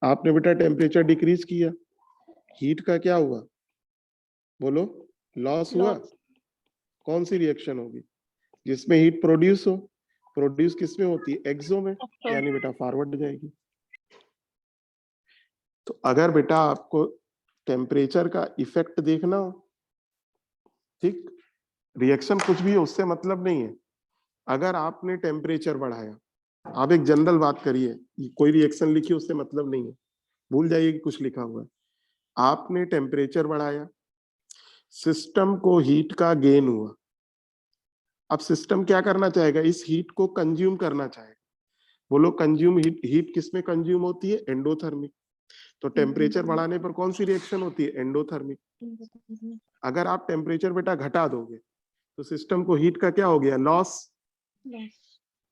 आपने बेटा टेम्परेचर डिक्रीज किया, हीट का क्या हुआ बोलो, लॉस हुआ। Loss. कौन सी रिएक्शन होगी जिसमें हीट प्रोड्यूस हो? प्रोड्यूस किसमें होती है, एक्सो में, यानी बेटा फॉरवर्ड जाएगी। तो अगर बेटा आपको टेम्परेचर का इफेक्ट देखना हो, ठीक, रिएक्शन कुछ भी हो उससे मतलब नहीं है। अगर आपने टेम्परेचर बढ़ाया, आप एक जनरल बात करिए, कोई रिएक्शन लिखी उससे मतलब नहीं है, भूल जाइए कि कुछ लिखा हुआ है। आपने टेम्परेचर बढ़ाया, सिस्टम को हीट का गेन हुआ। अब सिस्टम क्या करना चाहेगा, इस हीट को कंज्यूम करना चाहेगा। बोलो कंज्यूम हीट किस में कंज्यूम होती है, एंडोथर्मिक। तो टेम्परेचर बढ़ाने पर कौन सी रिएक्शन होती है, एंडोथर्मिक। अगर आप टेम्परेचर बेटा घटा दोगे तो सिस्टम को हीट का क्या हो गया, लॉस।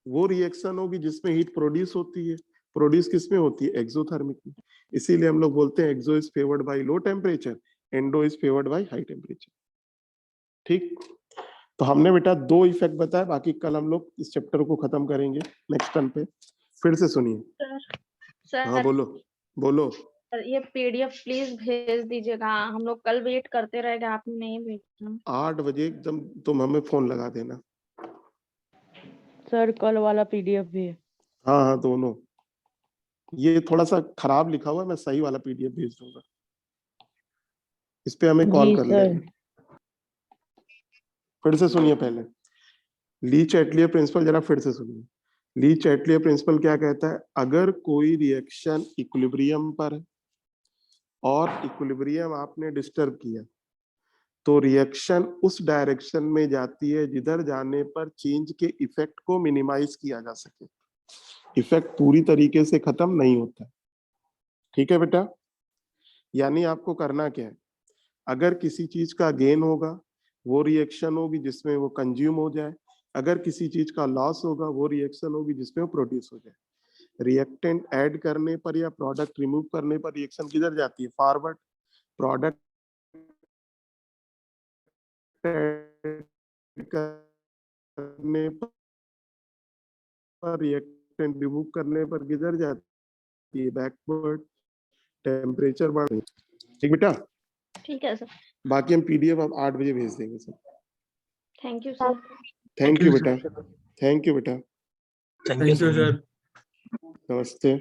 वो रिएक्शन होगी जिसमें हीट प्रोड्यूस होती है, प्रोड्यूस किसमें होती है, एक्सोथर्मिक में। इसीलिए हम लोग बोलते हैं exo is favoured by low temperature, endo is favoured by high temperature. ठीक, तो हमने बेटा 2 इफेक्ट बताया, बाकी कल हम लोग इस चैप्टर को खत्म करेंगे नेक्स्ट टर्म पे। फिर से सुनिए। हाँ सर बोलो बोलो। सर, ये पीडीएफ प्लीज भेज दीजिएगा, हम लोग कल वेट करते रहेंगे, आपने नहीं भेजना। 8 बजे एकदम तुम हमें फोन लगा देना। सर कल वाला पीडीएफ भी है। हाँ हाँ दोनों। ये थोड़ा सा खराब लिखा हुआ है, मैं सही वाला पीडीएफ भेज दूंगा। इस पे हमें कॉल जी कर सर। लेंगे। फिर से सुनिए पहले, ली चैटलियर प्रिंसिपल जरा फिर से सुनिए। ली चैटलियर प्रिंसिपल क्या कहता है, अगर कोई रिएक्शन इक्विलिब्रियम पर है और इक्विलिब्रियम आपने डिस्टर्ब किया तो रिएक्शन उस डायरेक्शन में जाती है जिधर जाने पर चेंज के इफेक्ट को मिनिमाइज किया जा सके। इफेक्ट पूरी तरीके से खत्म नहीं होता। ठीक है बेटा, यानी आपको करना क्या है, अगर किसी चीज का गेन होगा वो रिएक्शन होगी जिसमें वो कंज्यूम हो जाए, अगर किसी चीज का लॉस होगा वो रिएक्शन होगी जिसमें वो प्रोड्यूस हो जाए। रिएक्टेंट ऐड करने पर या प्रोडक्ट रिमूव करने पर रिएक्शन किधर जाती है, फॉरवर्ड। प्रोडक्ट करने पर, रिएक्टेंट रिमूव करने पर किधर जाती है, बैकवर्ड। टेम्परेचर बढ़, ठीक बेटा। ठीक है सर, बाकी हम पीडीएफ अब 8 बजे भेज देंगे sir. Thank you sir. Thank you बेटा, थैंक यू बेटा, थैंक यू सर। नमस्ते।